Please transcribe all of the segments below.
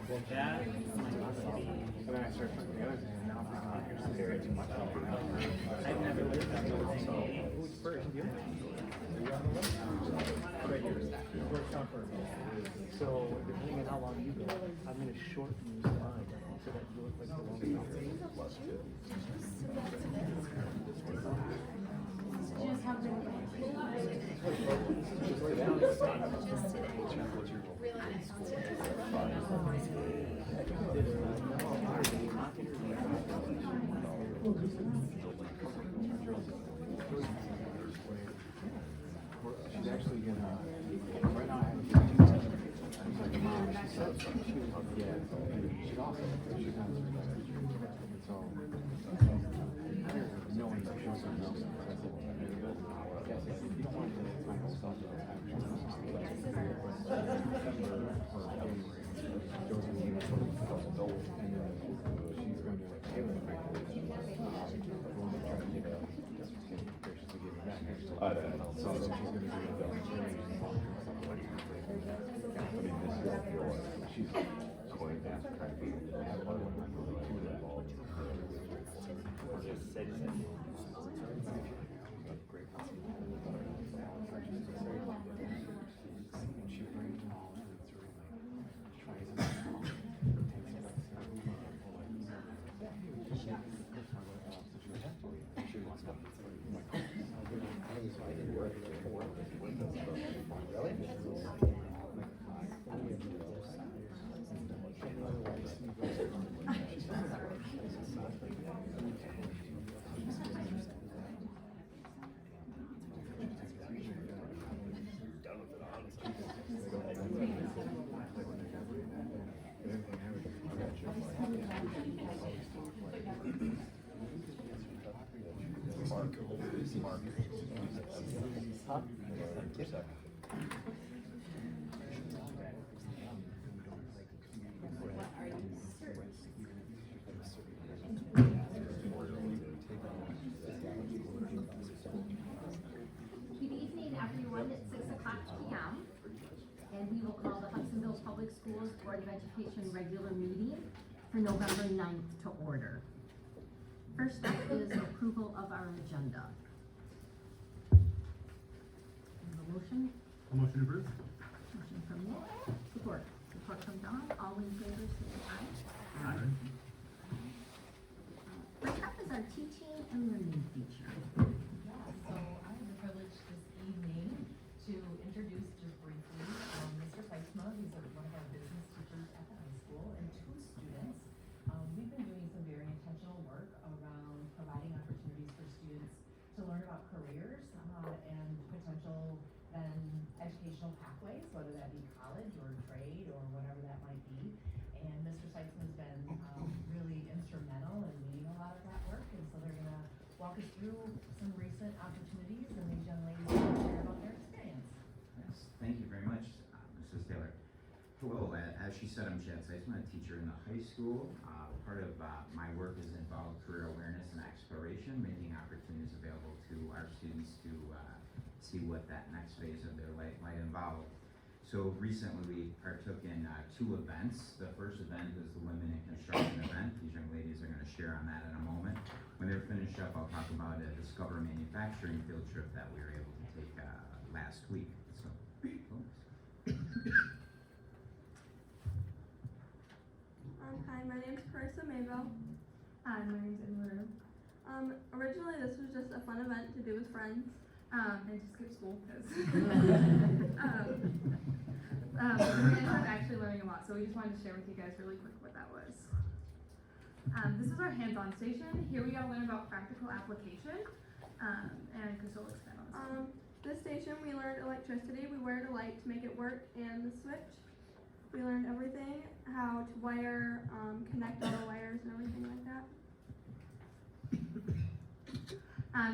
That might be. But then I started putting the other thing, and now I'm thinking, like, you're staring too much at me. I've never lived on the thing. Who's first? You? So, depending on how long you go, I'm going to shorten the line so that you look like the longest. She's actually gonna, right now I have two teachers. She's like, Mom, she said, she was, yeah, she's awesome. She's not so, no one shows her no. Yes, if you don't want to find out stuff, Joe's going to give us and then she's going to give it back. So she's going to do she's going to Good evening, everyone. It's 6 o'clock p.m. and we will call the Hudsonville Public Schools Board of Education regular meeting for November 9th to order. First up is approval of our agenda. A motion? A motion approved. Motion from Nick. Support. Support from Don. All in favor, say aye. Aye. First up is our teaching and learning feature. So I have the privilege this evening to introduce just briefly Mr. Feitzma. He's one of our business teachers at the high school, and two students. We've been doing some very intentional work around providing opportunities for students to learn about careers and potential then educational pathways, whether that be college or trade or whatever that might be. And Mr. Feitzma has been really instrumental in leading a lot of that work, and so they're going to walk us through some recent opportunities, and these young ladies will share about their experience. Yes, thank you very much, Mrs. Taylor. Hello, as she said, I'm Chad Seitzman, a teacher in the high school. Part of my work is involved career awareness and exploration, making opportunities available to our students to see what that next phase of their life might involve. So recently we partook in two events. The first event is the Women in Construction event. These young ladies are going to share on that in a moment. When they're finished up, I'll talk about a Discover Manufacturing field trip that we were able to take last week. So, Hi, my name's Carissa Mayville. Hi, my name's Emma. Originally this was just a fun event to do with friends. And to skip school because we ended up actually learning a lot, so we just wanted to share with you guys really quick what that was. This is our hands-on station. Here we got to learn about practical application, and Chris will expand on this. This station we learned electricity. We wired a light to make it work, and the switch. We learned everything, how to wire, connect all the wires and everything like that.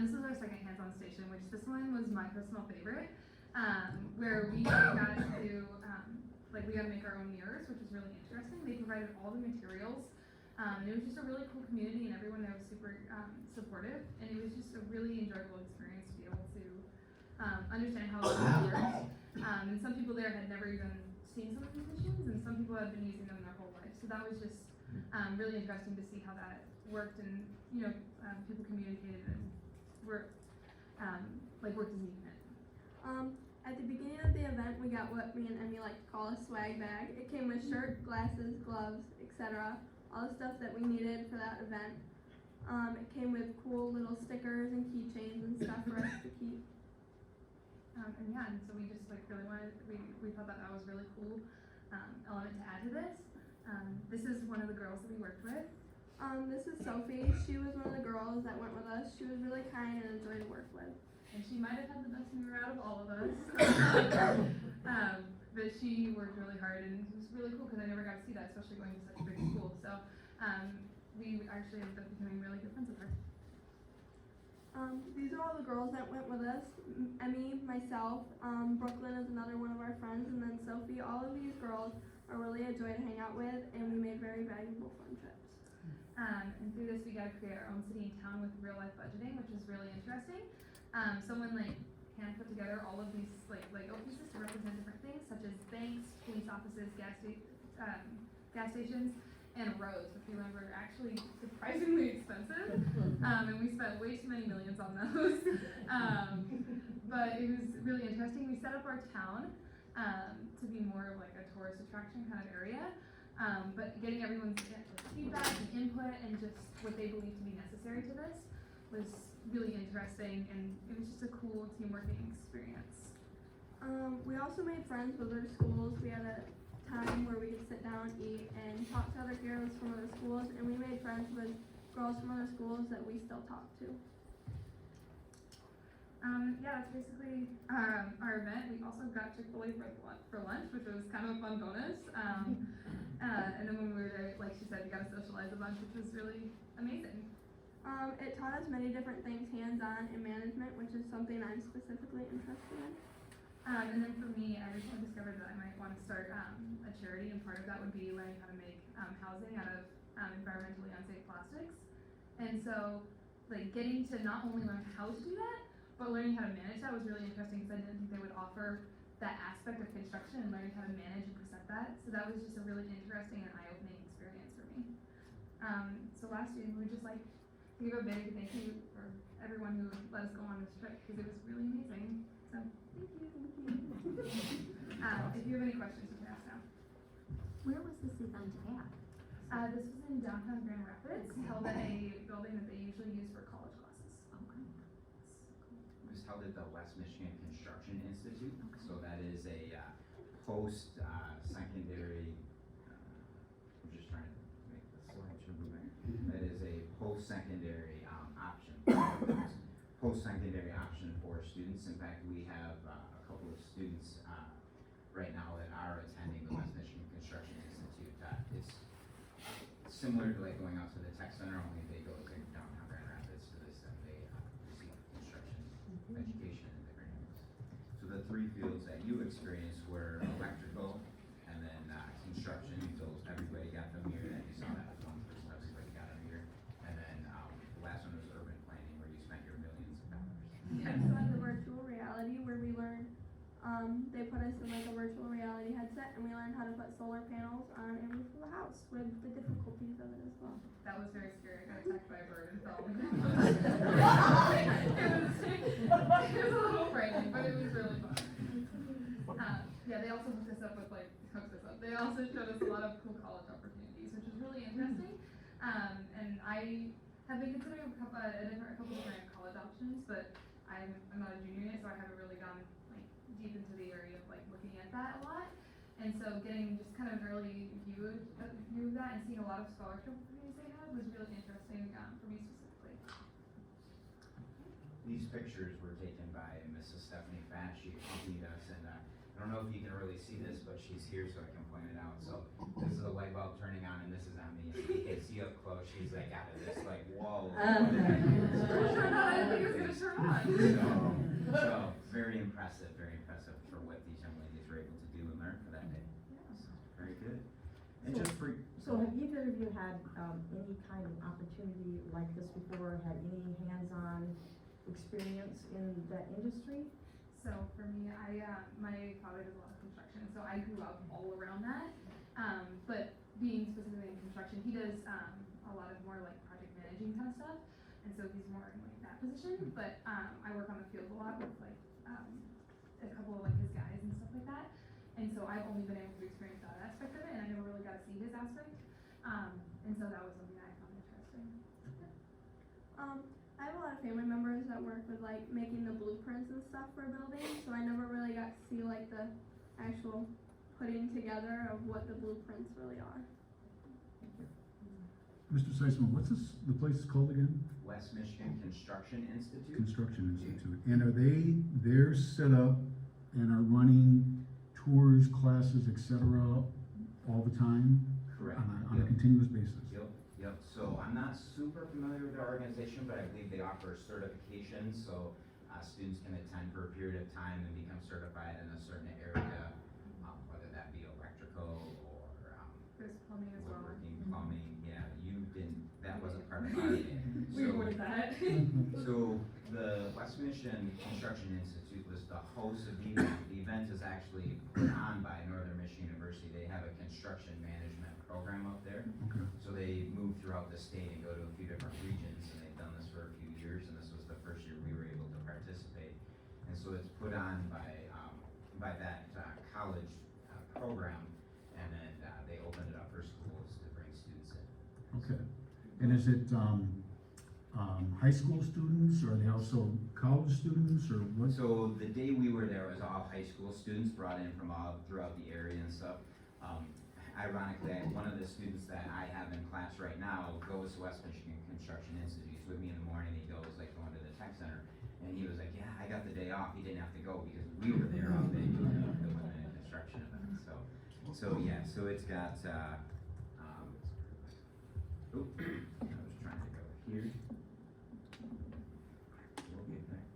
This is our second hands-on station, which this one was my personal favorite, where we got to, we got to make our own mirrors, which was really interesting. They provided all the materials, and it was just a really cool community, and everyone there was super supportive, and it was just a really enjoyable experience to be able to understand how it works. And some people there had never even seen some of these machines, and some people had been using them their whole life. So that was just really interesting to see how that worked, and people communicated and worked as a unit. At the beginning of the event, we got what me and Emmy like to call a swag bag. It came with shirt, glasses, gloves, etc. All the stuff that we needed for that event. It came with cool little stickers and keychains and stuff for us to keep. And so we just really wanted, we thought that was really cool element to add to this. This is one of the girls that we worked with. This is Sophie. She was one of the girls that went with us. She was really kind and enjoyed to work with. And she might have had the best mirror out of all of us. But she worked really hard, and it was really cool because I never got to see that, especially going to such a big school. So we actually ended up becoming really good friends with her. These are all the girls that went with us. Emmy, myself, Brooklyn is another one of our friends, and then Sophie. All of these girls are really a joy to hang out with, and we made very valuable friendships. And through this, we got to create our own city and town with real life budgeting, which is really interesting. Someone hand put together all of these Lego pieces to represent different things, such as banks, police offices, gas stations, and roads, which we learned were actually surprisingly expensive. And we spent way too many millions on those. But it was really interesting. We set up our town to be more of a tourist attraction kind of area. But getting everyone's feedback and input and just what they believe to be necessary to this was really interesting, and it was just a cool team working experience. We also made friends with other schools. We had a time where we could sit down, eat, and talk to other girls from other schools, and we made friends with girls from other schools that we still talk to. That's basically our event. We also got Chick-fil-A for lunch, which was kind of a fun bonus. And then when we were there, like she said, we got to socialize a bunch, which was really amazing. It taught us many different things, hands-on and management, which is something I'm specifically interested in. And then for me, I recently discovered that I might want to start a charity, and part of that would be learning how to make housing out of environmentally unsafe plastics. And so, getting to not only learn how to do that, but learning how to manage that was really interesting, because I didn't think they would offer that aspect of construction and learning how to manage and present that. So that was just a really interesting and eye-opening experience for me. So lastly, we would just like to give a big thank you for everyone who let us go on this trip, because it was really amazing. So thank you. If you have any questions, you can ask now. Where was this event at? This was in downtown Grand Rapids, held at a building that they usually use for college classes. Okay. It was held at the West Michigan Construction Institute. So that is a post-secondary, I'm just trying to make the slideshow move there. That is a post-secondary option. Post-secondary option for students. In fact, we have a couple of students right now that are attending the West Michigan Construction Institute. It's similar to going out to the tech center, only they go to downtown Grand Rapids for this, and they receive construction education in different areas. So the three fields that you experienced were electrical, and then construction, so everybody got the mirror that you saw, that was one person, everybody got a mirror. And then the last one was urban planning, where you spent your millions of dollars. Yeah, so at the virtual reality, where we learned, they put us in a virtual reality headset, and we learned how to put solar panels on a roof of a house with the difficulties of it as well. That was very scary. I got attacked by a bird and fell on the ground. It was a little frightening, but it was really fun. They also hooked us up with They also showed us a lot of cool college opportunities, which was really interesting. And I have been considering a couple different college options, but I'm not a junior yet, so I haven't really gone deep into the area of looking at that a lot. And so getting just kind of an early view of that and seeing a lot of scholarship opportunities they had was really interesting for me specifically. These pictures were taken by Mrs. Stephanie Fash. She accompanied us, and I don't know if you can really see this, but she's here so I can point it out. So this is a light bulb turning on, and this is on me. You can see up close. She's out of this, whoa. I didn't think it was gonna turn on. So very impressive for what these young ladies were able to do and learn for that day. So, very good. And So have either of you had any kind of opportunity like this before, had any hands-on experience in that industry? So for me, my father does a lot of construction, so I grew up all around that. But being specifically in construction, he does a lot of more like project managing kind of stuff, and so he's more in like that position. But I work on the field a lot with like a couple of like his guys and stuff like that, and so I've only been able to experience that aspect of it, and I never really got to see his aspect, and so that was something that I found interesting. I have a lot of family members that work with like making the blueprints and stuff for buildings, so I never really got to see like the actual putting together of what the blueprints really are. Mr. Seisman, what's the place called again? West Michigan Construction Institute. Construction Institute. And they're set up and are running tours, classes, etc. all the time? Correct. On a continuous basis? Yep, so I'm not super familiar with their organization, but I believe they offer certifications, so students can attend for a period of time and become certified in a certain area, whether that be electrical or There's plumbing as well. woodworking, plumbing, yeah, that wasn't part of our day. We avoided that. So the West Michigan Construction Institute was the host of the event. The event is actually put on by Northern Michigan University. They have a construction management program up there. Okay. So they move throughout the state and go to a few different regions, and they've done this for a few years, and this was the first year we were able to participate. And so it's put on by that college program, and then they opened it up for schools to bring students in. Okay. And is it high school students, or are they also college students, or what? So the day we were there was all high school students brought in from all throughout the area and stuff. Ironically, one of the students that I have in class right now goes to West Michigan Construction Institute. He's with me in the morning. He goes like going to the tech center, and he was like, "Yeah, I got the day off. He didn't have to go because we were there all day doing the women in construction event." So yeah, so it's got. I was trying to go here. We'll get there.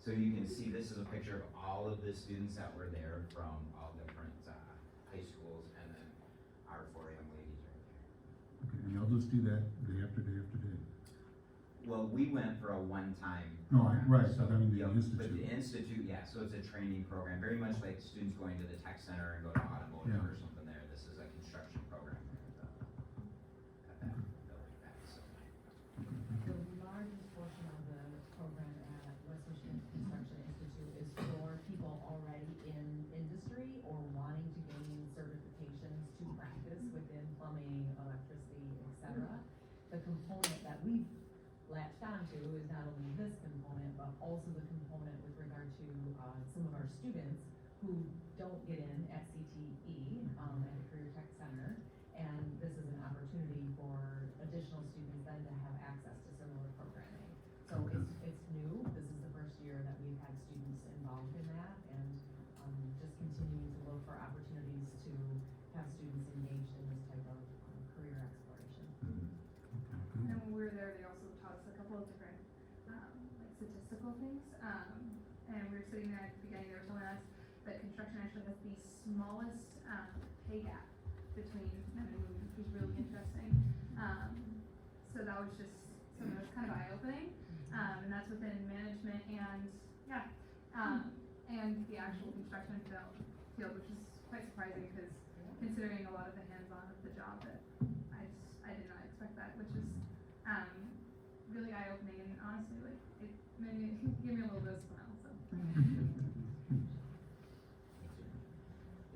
So you can see this is a picture of all of the students that were there from all different high schools, and then our 4 young ladies right there. Okay, and y'all just do that day after day after day? Well, we went for a one-time. No, right, So, but I mean the yeah, institute. But the institute, yeah, so it's a training program, very much like students going to the tech center and go to automotive Yeah. or something there. This is a construction program there at that building back, so. The largest portion of the program at West Michigan Construction Institute is for people already in industry or wanting to gain certifications to practice within plumbing, electricity, etc. The component that we've latched onto is not only this component, but also the component with regard to some of our students who don't get in at CTE, at the Career Tech Center. And this is an opportunity for additional students then to have access to similar programming. So Okay. it's new. This is the first year that we've had students involved in that, and just continuing to look for opportunities to have students engaged in this type of career exploration. And then when we were there, they also taught us a couple of different like statistical things. And we were sitting there at the beginning, they were telling us that construction actually has the smallest pay gap between men and women, which was really interesting. So that was just something that was kind of eye-opening. And that's within management and and the actual construction field, which is quite surprising because considering a lot of the hands-on of the job, that I did not expect that, which is really eye-opening, and honestly, like, it made me, gave me a little bit of a smile, so.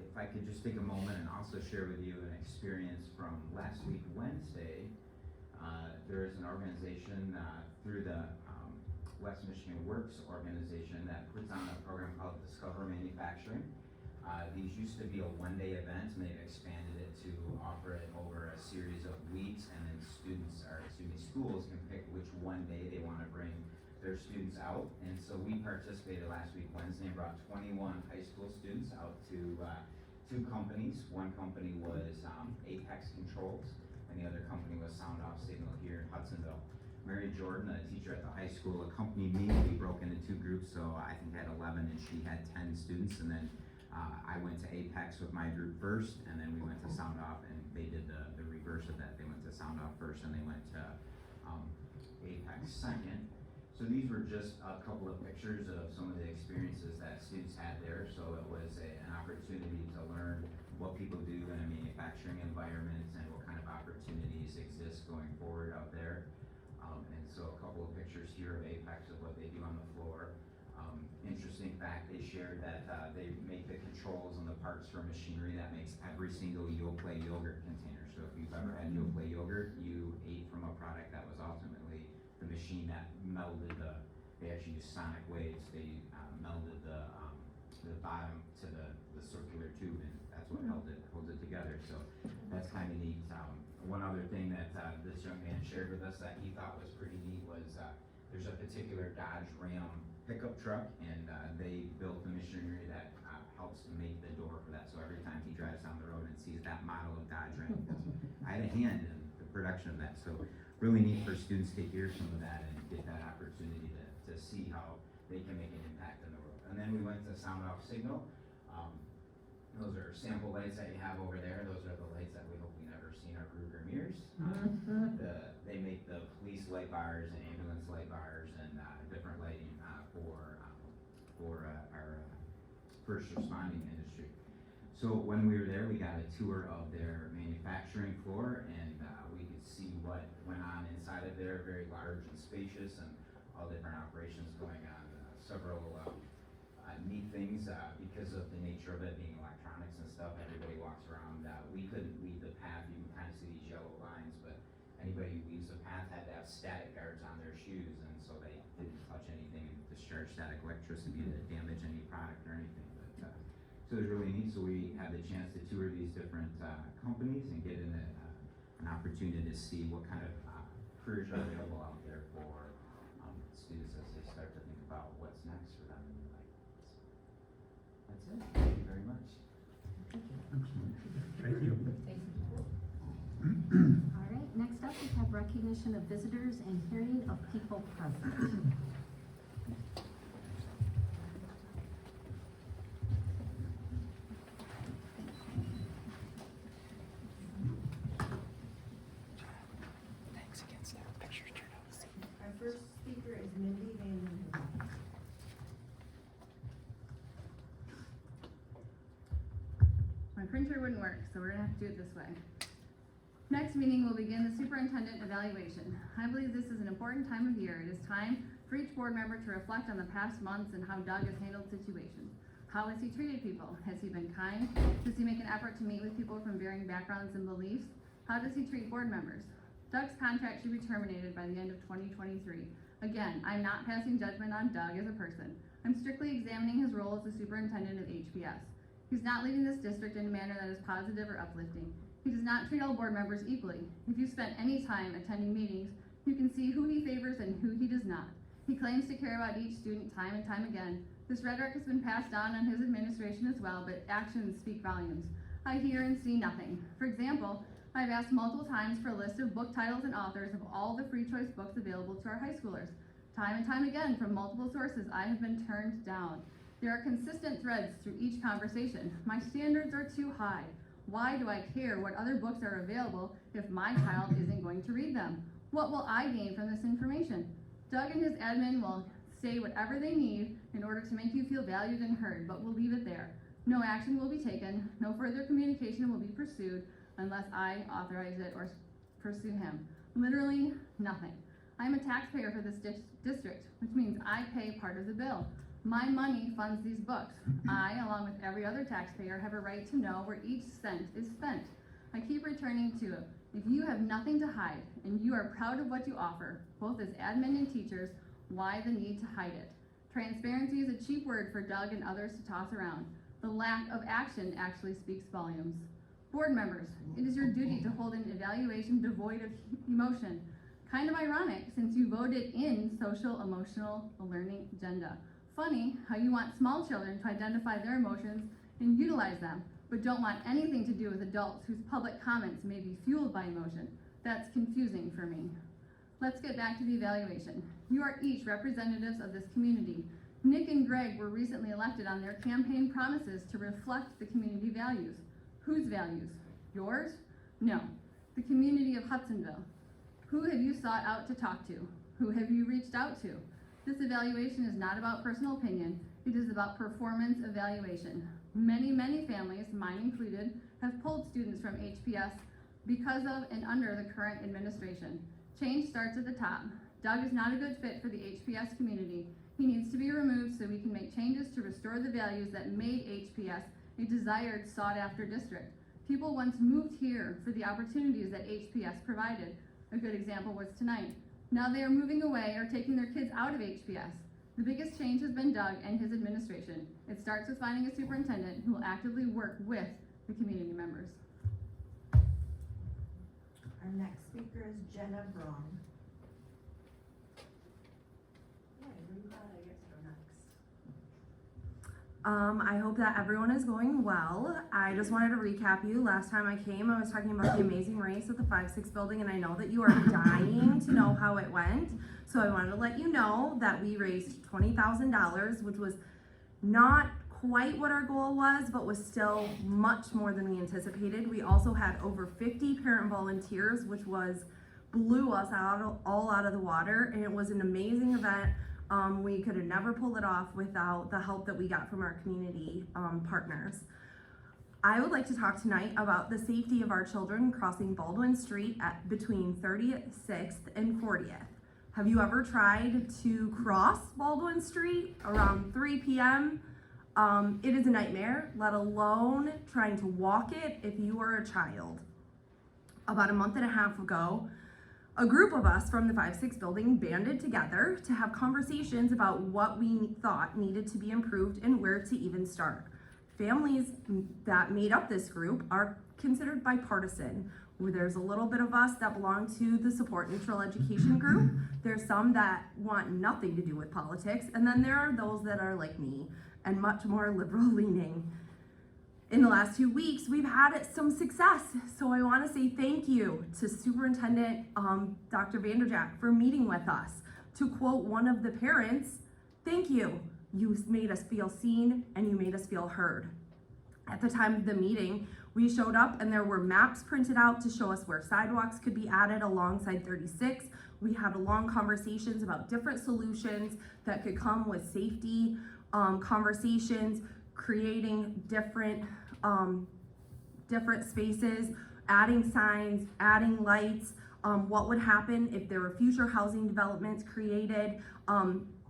If I could just take a moment and also share with you an experience from last week, Wednesday. There is an organization through the West Michigan Works organization that puts on a program called Discover Manufacturing. These used to be a one-day event, and they've expanded it to offer it over a series of weeks, and then schools can pick which one day they want to bring their students out. And so we participated last week Wednesday and brought 21 high school students out to two companies. One company was Apex Controls, and the other company was Sound Off Signal here in Hudsonville. Mary Jordan, a teacher at the high school, accompanied me. We broke into two groups, so I think I had 11 and she had 10 students, and then I went to Apex with my group first, and then we went to Sound Off, and they did the reverse of that. They went to Sound Off first, and they went to Apex second. So these were just a couple of pictures of some of the experiences that students had there. So it was an opportunity to learn what people do in a manufacturing environment and what going forward out there. And so a couple of pictures here of Apex of what they do on the floor. Interesting fact, they shared that they make the controls and the parts for machinery that makes every single Yoplait yogurt container. So if you've ever had Yoplait yogurt, you ate from a product that was ultimately the machine that melded they actually used sonic waves, they melded the bottom to the circular tube, and that's what holds it together. So that's kind of neat. One other thing that this young man shared with us that he thought was pretty neat was there's a particular Dodge Ram pickup truck, and they built the machinery that helps to make the door for that. So every time he drives down the road and sees that model of Dodge Ram, I had a hand in the production of that. So really neat for students to hear some of that and get that opportunity to see how they can make an impact in the world. And then we went to Sound Off Signal. Those are sample lights that you have over there. Those are the lights that we hope we never see in our Ruger mirrors. They make the police light bars and ambulance light bars and different lighting for our first responding industry. So when we were there, we got a tour of their manufacturing floor, and we could see what went on inside of there. Very large and spacious, and all different operations going on. Several neat things because of the nature of it being electronics and stuff. Everybody walks around. We couldn't leave the path. You can kind of see these yellow lines, but anybody who leaves the path had to have static guards on their shoes, and so they didn't touch anything and discharge static electricity to damage any product or anything. But so it was really neat. So we had the chance to tour these different companies and get an opportunity to see what kind of careers are available out there for students as they start to think about what's next for them in their life. That's it. Thank you very much. Excellent. Thank you. All right, next up we have recognition of visitors and hearing of people present. Our first speaker is Mindy Van Linden. My printer wouldn't work, so we're gonna have to do it this way. Next meeting will begin the superintendent evaluation. I believe this is an important time of year. It is time for each board member to reflect on the past months and how Doug has handled situations. How has he treated people? Has he been kind? Does he make an effort to meet with people from varying backgrounds and beliefs? How does he treat board members? Doug's contract should be terminated by the end of 2023. Again, I'm not passing judgment on Doug as a person. I'm strictly examining his role as the superintendent of HPS. He's not leading this district in a manner that is positive or uplifting. He does not treat all board members equally. If you spent any time attending meetings, you can see who he favors and who he does not. He claims to care about each student time and time again. This rhetoric has been passed on his administration as well, but actions speak volumes. I hear and see nothing. For example, I've asked multiple times for a list of book titles and authors of all the free choice books available to our high schoolers. Time and time again, from multiple sources, I have been turned down. There are consistent threads through each conversation. My standards are too high. Why do I care what other books are available if my child isn't going to read them? What will I gain from this information? Doug and his admin will say whatever they need in order to make you feel valued and heard, but we'll leave it there. No action will be taken, no further communication will be pursued unless I authorize it or pursue him. Literally nothing. I'm a taxpayer for this district, which means I pay part of the bill. My money funds these books. I, along with every other taxpayer, have a right to know where each cent is spent. I keep returning to it. If you have nothing to hide and you are proud of what you offer, both as admin and teachers, why the need to hide it? Transparency is a cheap word for Doug and others to toss around. The lack of action actually speaks volumes. Board members, it is your duty to hold an evaluation devoid of emotion. Kind of ironic, since you voted in social emotional learning agenda. Funny how you want small children to identify their emotions and utilize them, but don't want anything to do with adults whose public comments may be fueled by emotion. That's confusing for me. Let's get back to the evaluation. You are each representatives of this community. Nick and Greg were recently elected on their campaign promises to reflect the community values. Whose values? Yours? No. The community of Hudsonville. Who have you sought out to talk to? Who have you reached out to? This evaluation is not about personal opinion. It is about performance evaluation. Many families, mine included, have pulled students from HPS because of and under the current administration. Change starts at the top. Doug is not a good fit for the HPS community. He needs to be removed so we can make changes to restore the values that made HPS a desired, sought-after district. People once moved here for the opportunities that HPS provided. A good example was tonight. Now they are moving away or taking their kids out of HPS. The biggest change has been Doug and his administration. It starts with finding a superintendent who will actively work with the community members. Our next speaker is Jenna Braun. I hope that everyone is going well. I just wanted to recap you. Last time I came, I was talking about the amazing race at the 5-6 building, and I know that you are dying to know how it went. So I wanted to let you know that we raised $20,000, which was not quite what our goal was, but was still much more than we anticipated. We also had over 50 parent volunteers, which blew us all out of the water, and it was an amazing event. We could have never pulled it off without the help that we got from our community partners. I would like to talk tonight about the safety of our children crossing Baldwin Street between 36th and 40th. Have you ever tried to cross Baldwin Street around 3 p.m.? It is a nightmare, let alone trying to walk it if you are a child. About a month and a half ago, a group of us from the 5-6 building banded together to have conversations about what we thought needed to be improved and where to even start. Families that made up this group are considered bipartisan, where there's a little bit of us that belong to the support neutral education group. There's some that want nothing to do with politics, and then there are those that are like me and much more liberal leaning. In the last 2 weeks, we've had some success, so I want to say thank you to Superintendent Dr. Vanderjack for meeting with us. To quote one of the parents, "Thank you. You made us feel seen and you made us feel heard." At the time of the meeting, we showed up and there were maps printed out to show us where sidewalks could be added alongside 36. We had long conversations about different solutions that could come with safety conversations, creating different spaces, adding signs, adding lights, what would happen if there were future housing developments created.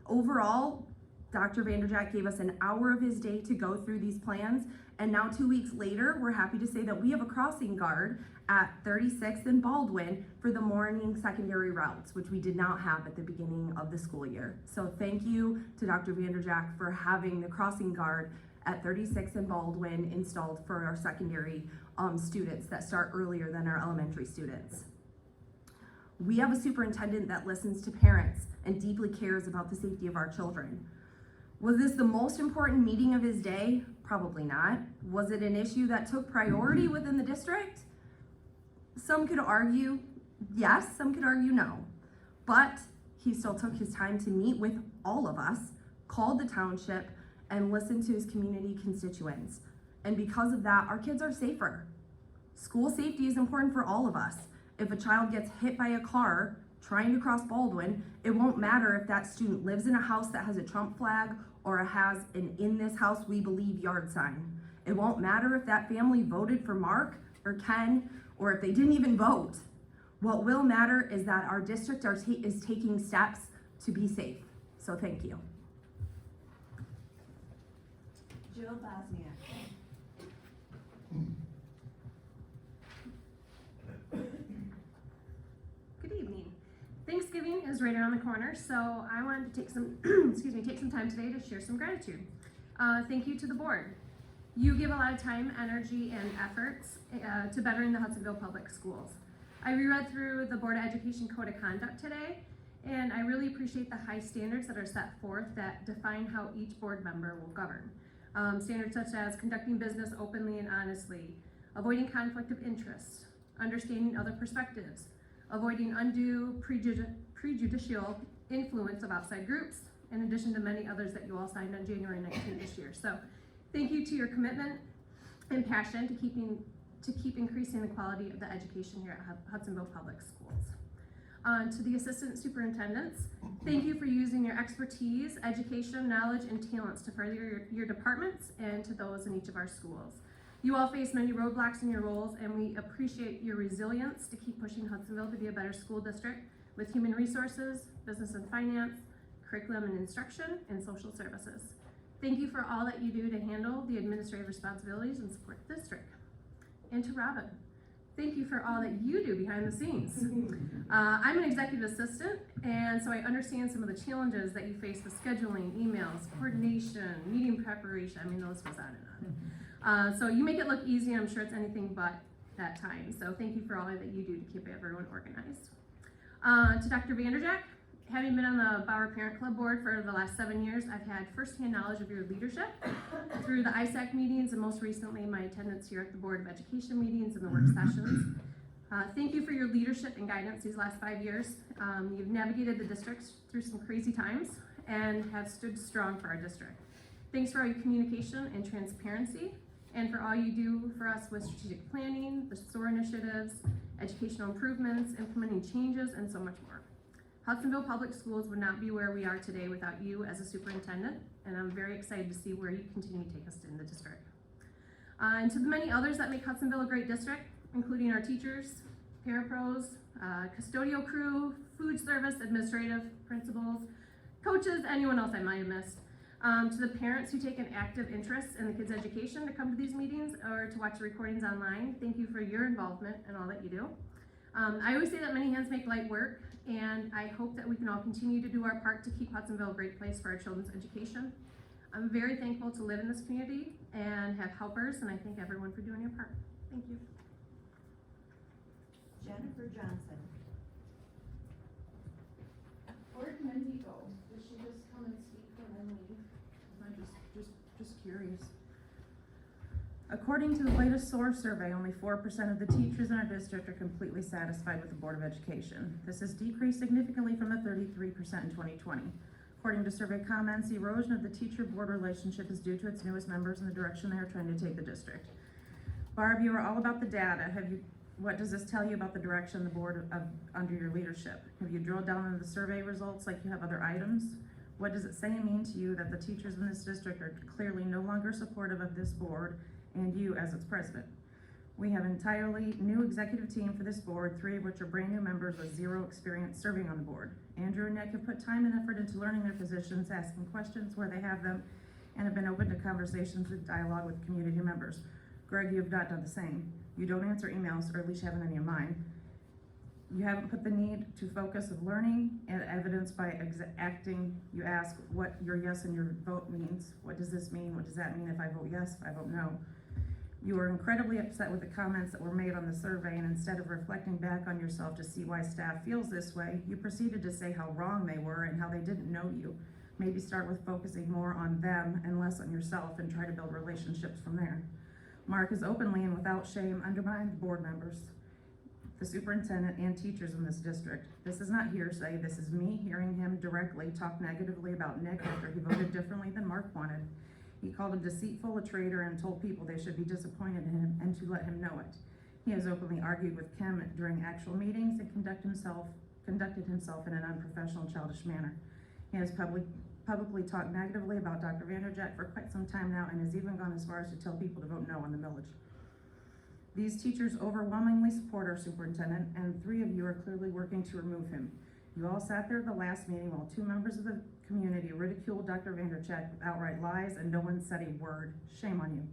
Overall, Dr. Vanderjack gave us an hour of his day to go through these plans, and now 2 weeks later, we're happy to say that we have a crossing guard at 36th and Baldwin for the morning secondary routes, which we did not have at the beginning of the school year. So thank you to Dr. Vanderjack for having the crossing guard at 36th and Baldwin installed for our secondary students that start earlier than our elementary students. We have a superintendent that listens to parents and deeply cares about the safety of our children. Was this the most important meeting of his day? Probably not. Was it an issue that took priority within the district? Some could argue yes, some could argue no. But he still took his time to meet with all of us, called the township, and listened to his community constituents. And because of that, our kids are safer. School safety is important for all of us. If a child gets hit by a car trying to cross Baldwin, it won't matter if that student lives in a house that has a Trump flag or has an "in this house we believe" yard sign. It won't matter if that family voted for Mark or Ken, or if they didn't even vote. What will matter is that our district is taking steps to be safe. So thank you. Jill Bosniak. Good evening. Thanksgiving is right around the corner, so I wanted to take some take some time today to share some gratitude. Thank you to the board. You give a lot of time, energy, and efforts to bettering the Hudsonville Public Schools. I reread through the Board of Education Code of Conduct today, and I really appreciate the high standards that are set forth that define how each board member will govern. Standards such as conducting business openly and honestly, avoiding conflict of interest, understanding other perspectives, avoiding undue prejudicial influence of outside groups, in addition to many others that you all signed on January 19th this year. So thank you to your commitment and passion to keep increasing the quality of the education here at Hudsonville Public Schools. To the assistant superintendents, thank you for using your expertise, education, knowledge, and talents to further your departments and to those in each of our schools. You all face many roadblocks in your roles, and we appreciate your resilience to keep pushing Hudsonville to be a better school district with human resources, business and finance, curriculum and instruction, and social services. Thank you for all that you do to handle the administrative responsibilities and support the district. And to Robin, thank you for all that you do behind the scenes. I'm an executive assistant, and so I understand some of the challenges that you face with scheduling, emails, coordination, meeting preparation. I mean, the list goes on and on. So you make it look easy, and I'm sure it's anything but at times. So thank you for all that you do to keep everyone organized. To Dr. Vanderjack, having been on the Bauer Parent Club board for the last 7 years, I've had firsthand knowledge of your leadership through the ISAC meetings and most recently my attendance here at the Board of Education meetings and the work sessions. Thank you for your leadership and guidance these last 5 years. You've navigated the districts through some crazy times and have stood strong for our district. Thanks for all your communication and transparency and for all you do for us with strategic planning, the SOAR initiatives, educational improvements, implementing changes, and so much more. Hudsonville Public Schools would not be where we are today without you as a superintendent, and I'm very excited to see where you continue to take us in the district. And to the many others that make Hudsonville a great district, including our teachers, parapros, custodial crew, food service, administrative, principals, coaches, anyone else I might have missed. To the parents who take an active interest in the kids' education to come to these meetings or to watch the recordings online, thank you for your involvement and all that you do. I always say that many hands make light work, and I hope that we can all continue to do our part to keep Hudsonville a great place for our children's education. I'm very thankful to live in this community and have helpers, and I thank everyone for doing your part. Thank you. Jennifer Johnson. Where did Mindy go? Did she just come and speak and then leave? I'm just curious. According to the latest SOAR survey, only 4% of the teachers in our district are completely satisfied with the Board of Education. This has decreased significantly from the 33% in 2020. According to survey comments, the erosion of the teacher-board relationship is due to its newest members and the direction they are trying to take the district. Barb, you are all about the data. What does this tell you about the direction of the board under your leadership? Have you drilled down into the survey results like you have other items? What does it say and mean to you that the teachers in this district are clearly no longer supportive of this board and you as its president? We have an entirely new executive team for this board, 3 of which are brand new members with 0 experience serving on the board. Andrew and Nick have put time and effort into learning their positions, asking questions where they have them, and have been open to conversations and dialogue with community members. Greg, you have not done the same. You don't answer emails, or at least you haven't any of mine. You haven't put the need to focus of learning and evidence by acting. You ask what your yes and your vote means. What does this mean? What does that mean if I vote yes, if I vote no? You are incredibly upset with the comments that were made on the survey, and instead of reflecting back on yourself to see why staff feels this way, you proceeded to say how wrong they were and how they didn't know you. Maybe start with focusing more on them and less on yourself and try to build relationships from there. Mark has openly and without shame undermined board members, the superintendent, and teachers in this district. This is not hearsay. This is me hearing him directly talk negatively about Nick after he voted differently than Mark wanted. He called him deceitful, a traitor, and told people they should be disappointed in him and to let him know it. He has openly argued with Kim during actual meetings and conducted himself in an unprofessional, childish manner. He has publicly talked negatively about Dr. Vanderjack for quite some time now and has even gone as far as to tell people to vote no on the millage. These teachers overwhelmingly support our superintendent, and 3 of you are clearly working to remove him. You all sat there at the last meeting while 2 members of the community ridiculed Dr. Vandercheck with outright lies, and no one said a word. Shame on you.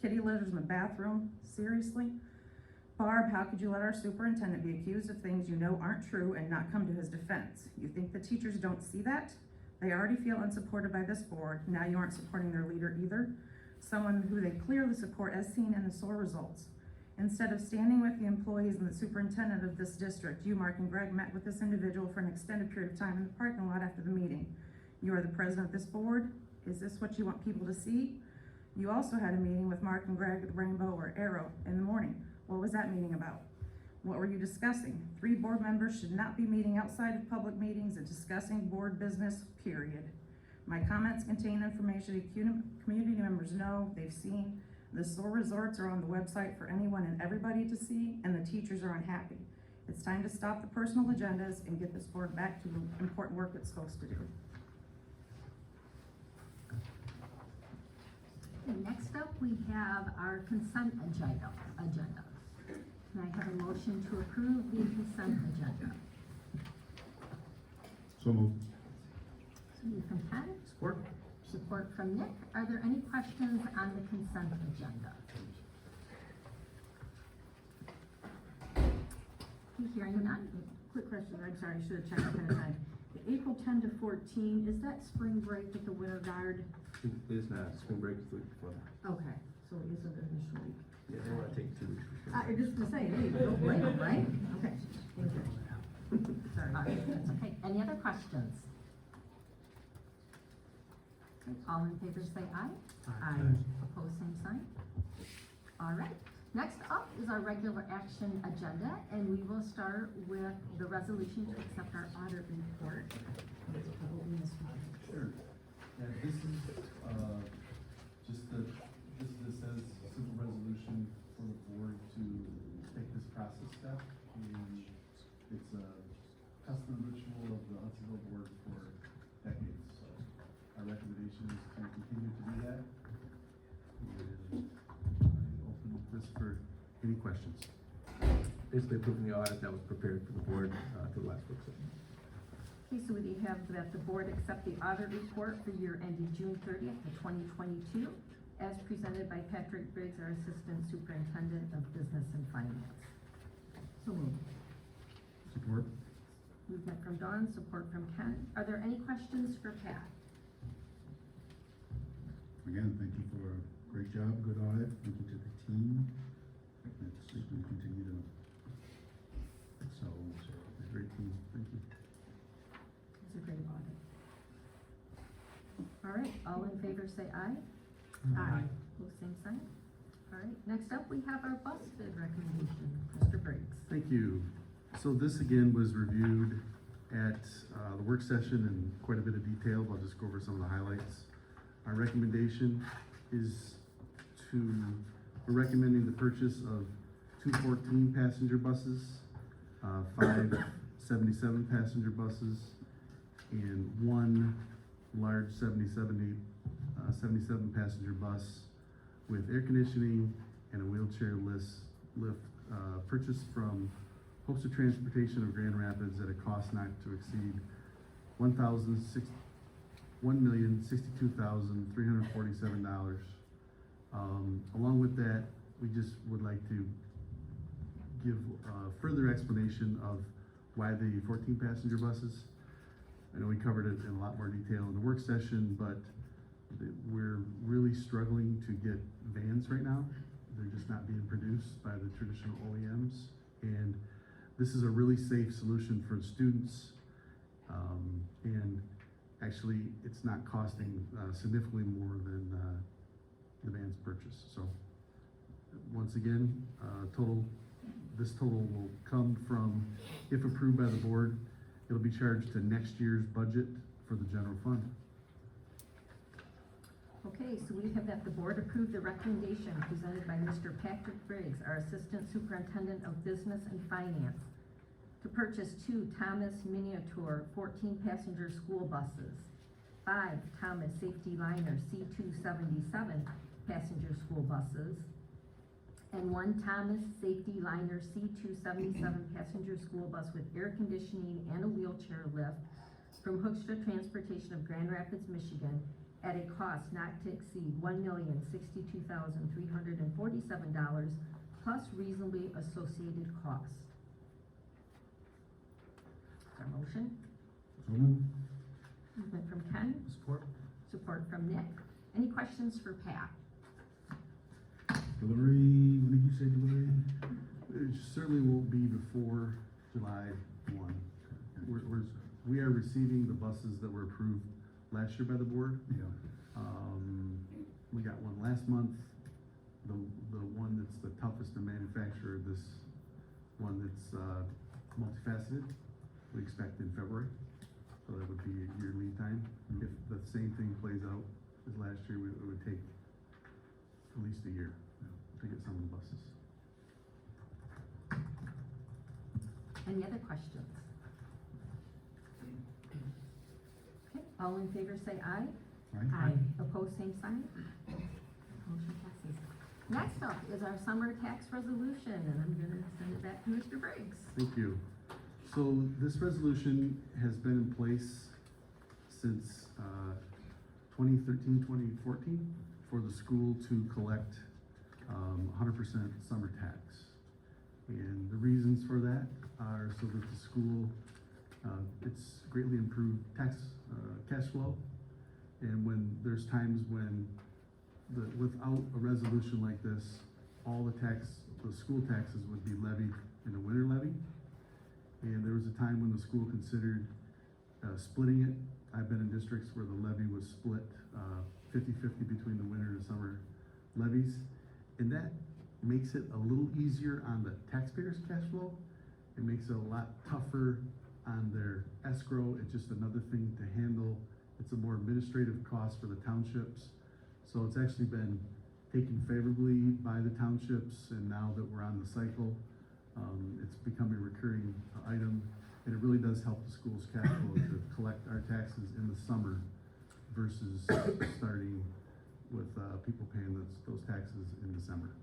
Kitty litters in the bathroom? Seriously? Barb, how could you let our superintendent be accused of things you know aren't true and not come to his defense? You think the teachers don't see that? They already feel unsupported by this board. Now you aren't supporting their leader either. Someone who they clearly support as seen in the SOAR results. Instead of standing with the employees and the superintendent of this district, you, Mark, and Greg met with this individual for an extended period of time in the parking lot after the meeting. You are the president of this board. Is this what you want people to see? You also had a meeting with Mark and Greg at Rainbow or Arrow in the morning. What was that meeting about? What were you discussing? 3 board members should not be meeting outside of public meetings and discussing board business, period. My comments contain information community members know, they've seen. The SOAR results are on the website for anyone and everybody to see, and the teachers are unhappy. It's time to stop the personal agendas and get this board back to the important work it's supposed to do. Okay, next up, we have our consent agenda. Can I have a motion to approve the consent agenda? So moved. So moved from Ken, Support? support from Nick. Are there any questions on the consent agenda? Hearing none. Quick question, I'm sorry, I should have checked ahead of time. The April 10 to 14, is that spring break with the winter guard? It is not, spring break is the week before that. Okay, so it isn't an initial week. Yeah, they wanna take 2 weeks for spring I break. just to say, hey, don't blame them, right? Okay, thank you. Sorry. All right, that's okay. Any other questions? Okay, all in favor say aye. Aye. Opposed, same sign. All right, next up is our regular action agenda, and we will start with the resolution to accept our audit report. Sure. Yeah, this is, this says a simple resolution for the board to take this process step. And it's a custom ritual of the Hudsonville board for decades, so our recommendation is to continue to do that. And I open this for any questions. Basically approving the audit that was prepared for the board, for the last work session. Okay, so we have that the board accept the audit report for year ending June 30th of 2022, as presented by Patrick Briggs, our Assistant Superintendent of Business and Finance. So moved. Support. Movement from Dawn, support from Ken. Are there any questions for Pat? Again, thank you for a great job, good audit. Thank you to the team. Let's see if we continue to excel. A great team. Thank you. It's a great audit. All right, all in favor say aye. Aye. Pose same sign. All right, next up, we have our bus bid recommendation. Mr. Briggs. Thank you. So this again was reviewed at the work session in quite a bit of detail. I'll just go over some of the highlights. Our recommendation is we're recommending the purchase of 2 14-passenger buses, 5 77-passenger buses, and 1 large 77-passenger bus with air conditioning and a wheelchair lift purchased from Hopes of Transportation of Grand Rapids at a cost not to exceed $1,062,347. Along with that, we just would like to give further explanation of why the 14-passenger buses. I know we covered it in a lot more detail in the work session, but we're really struggling to get vans right now. They're just not being produced by the traditional OEMs. And this is a really safe solution for students. And actually, it's not costing significantly more than the van's purchase. So once again, this total will come from, if approved by the board, it'll be charged to next year's budget for the general fund. Okay, so we have that the board approve the recommendation presented by Mr. Patrick Briggs, our Assistant Superintendent of Business and Finance, to purchase 2 Thomas Miniature 14-passenger school buses, 5 Thomas Safety Liner C277 passenger school buses, and 1 Thomas Safety Liner C277 passenger school bus with air conditioning and a wheelchair lift from Hoekstra Transportation of Grand Rapids, Michigan, at a cost not to exceed $1,062,347 plus reasonably associated costs. Is there a motion? So moved. Movement from Ken, Support? support from Nick. Any questions for Pat? Delivery, when did you say delivery? It certainly won't be before July 1. We are receiving the buses that were approved last year by the board. Yeah. We got one last month. The one that's the toughest to manufacture, this one that's multifaceted, we expect in February. So that would be a year lead time. If the same thing plays out as last year, it would take at least a year to get some of the buses. Any other questions? Okay, all in favor say aye. Aye. Opposed, same sign. Motion passes. Next up is our summer tax resolution, and I'm gonna send it back to Mr. Briggs. Thank you. So this resolution has been in place since 2013, 2014 for the school to collect 100% summer tax. And the reasons for that are so that the school, it's greatly improved cash flow. And when there's times when without a resolution like this, all the school taxes would be levied in a winter levy. And there was a time when the school considered splitting it. I've been in districts where the levy was split 50-50 between the winter and summer levies. And that makes it a little easier on the taxpayers' cash flow. It makes it a lot tougher on their escrow. It's just another thing to handle. It's a more administrative cost for the townships. So it's actually been taken favorably by the townships, and now that we're on the cycle, it's become a recurring item, and it really does help the school's cash flow to collect our taxes in the summer versus starting with people paying those taxes in December.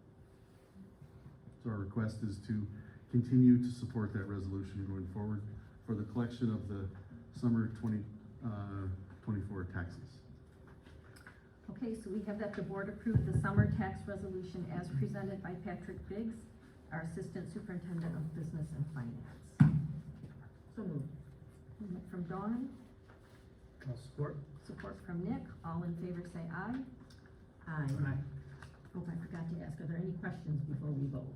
So our request is to continue to support that resolution going forward for the collection of the summer 2024 taxes. Okay, so we have that the board approved the summer tax resolution as presented by Patrick Biggs, our Assistant Superintendent of Business and Finance. So moved. Movement from Dawn, I'll support. support from Nick. All in favor say aye. Aye. Oh, I forgot to ask, are there any questions before we vote?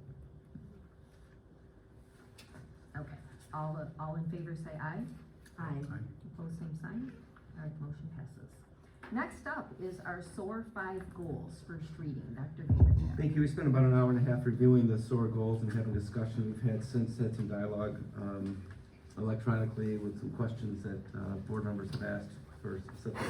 Okay, all in favor say aye. Aye. Opposed, same sign. All right, motion passes. Next up is our SOAR 5 goals, first reading. Dr. Vanderkamp. Thank you. We spent about an hour and a half reviewing the SOAR goals and having discussion. We've had some dialogue electronically with some questions that board members have asked for specific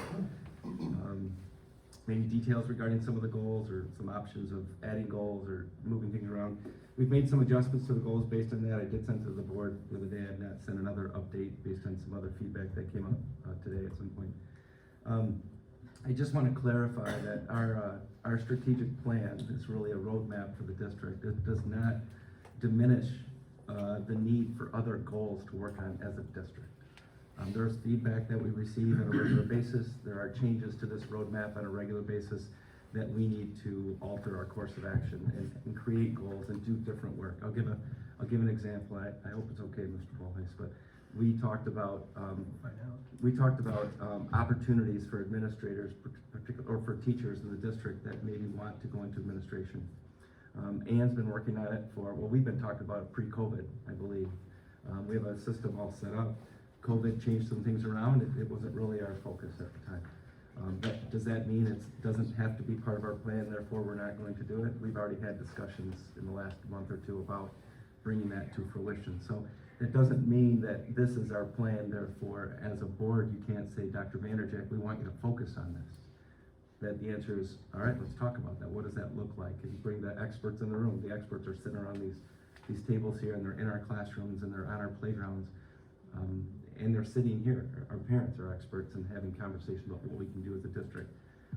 maybe details regarding some of the goals or some options of adding goals or moving things around. We've made some adjustments to the goals based on that. I did send to the board the other day. I have sent another update based on some other feedback that came up today at some point. I just want to clarify that our strategic plan is really a roadmap for the district. It does not diminish the need for other goals to work on as a district. There's feedback that we receive on a regular basis. There are changes to this roadmap on a regular basis that we need to alter our course of action and create goals and do different work. I'll give an example. I hope it's okay, Mr. Bolhuis, but we talked about opportunities for administrators, or for teachers in the district that maybe want to go into administration. Ann's been working on it we've been talking about it pre-COVID, I believe. We have a system all set up. COVID changed some things around. It wasn't really our focus at the time. But does that mean it doesn't have to be part of our plan, therefore we're not going to do it? We've already had discussions in the last month or two about bringing that to fruition. So it doesn't mean that this is our plan, therefore as a board you can't say, Dr. Vanderjagt, we want you to focus on this. That the answer is, all right, let's talk about that. What does that look like? And bring the experts in the room. The experts are sitting around these tables here, and they're in our classrooms, and they're on our playgrounds. And they're sitting here. Our parents are experts in having conversations about what we can do as a district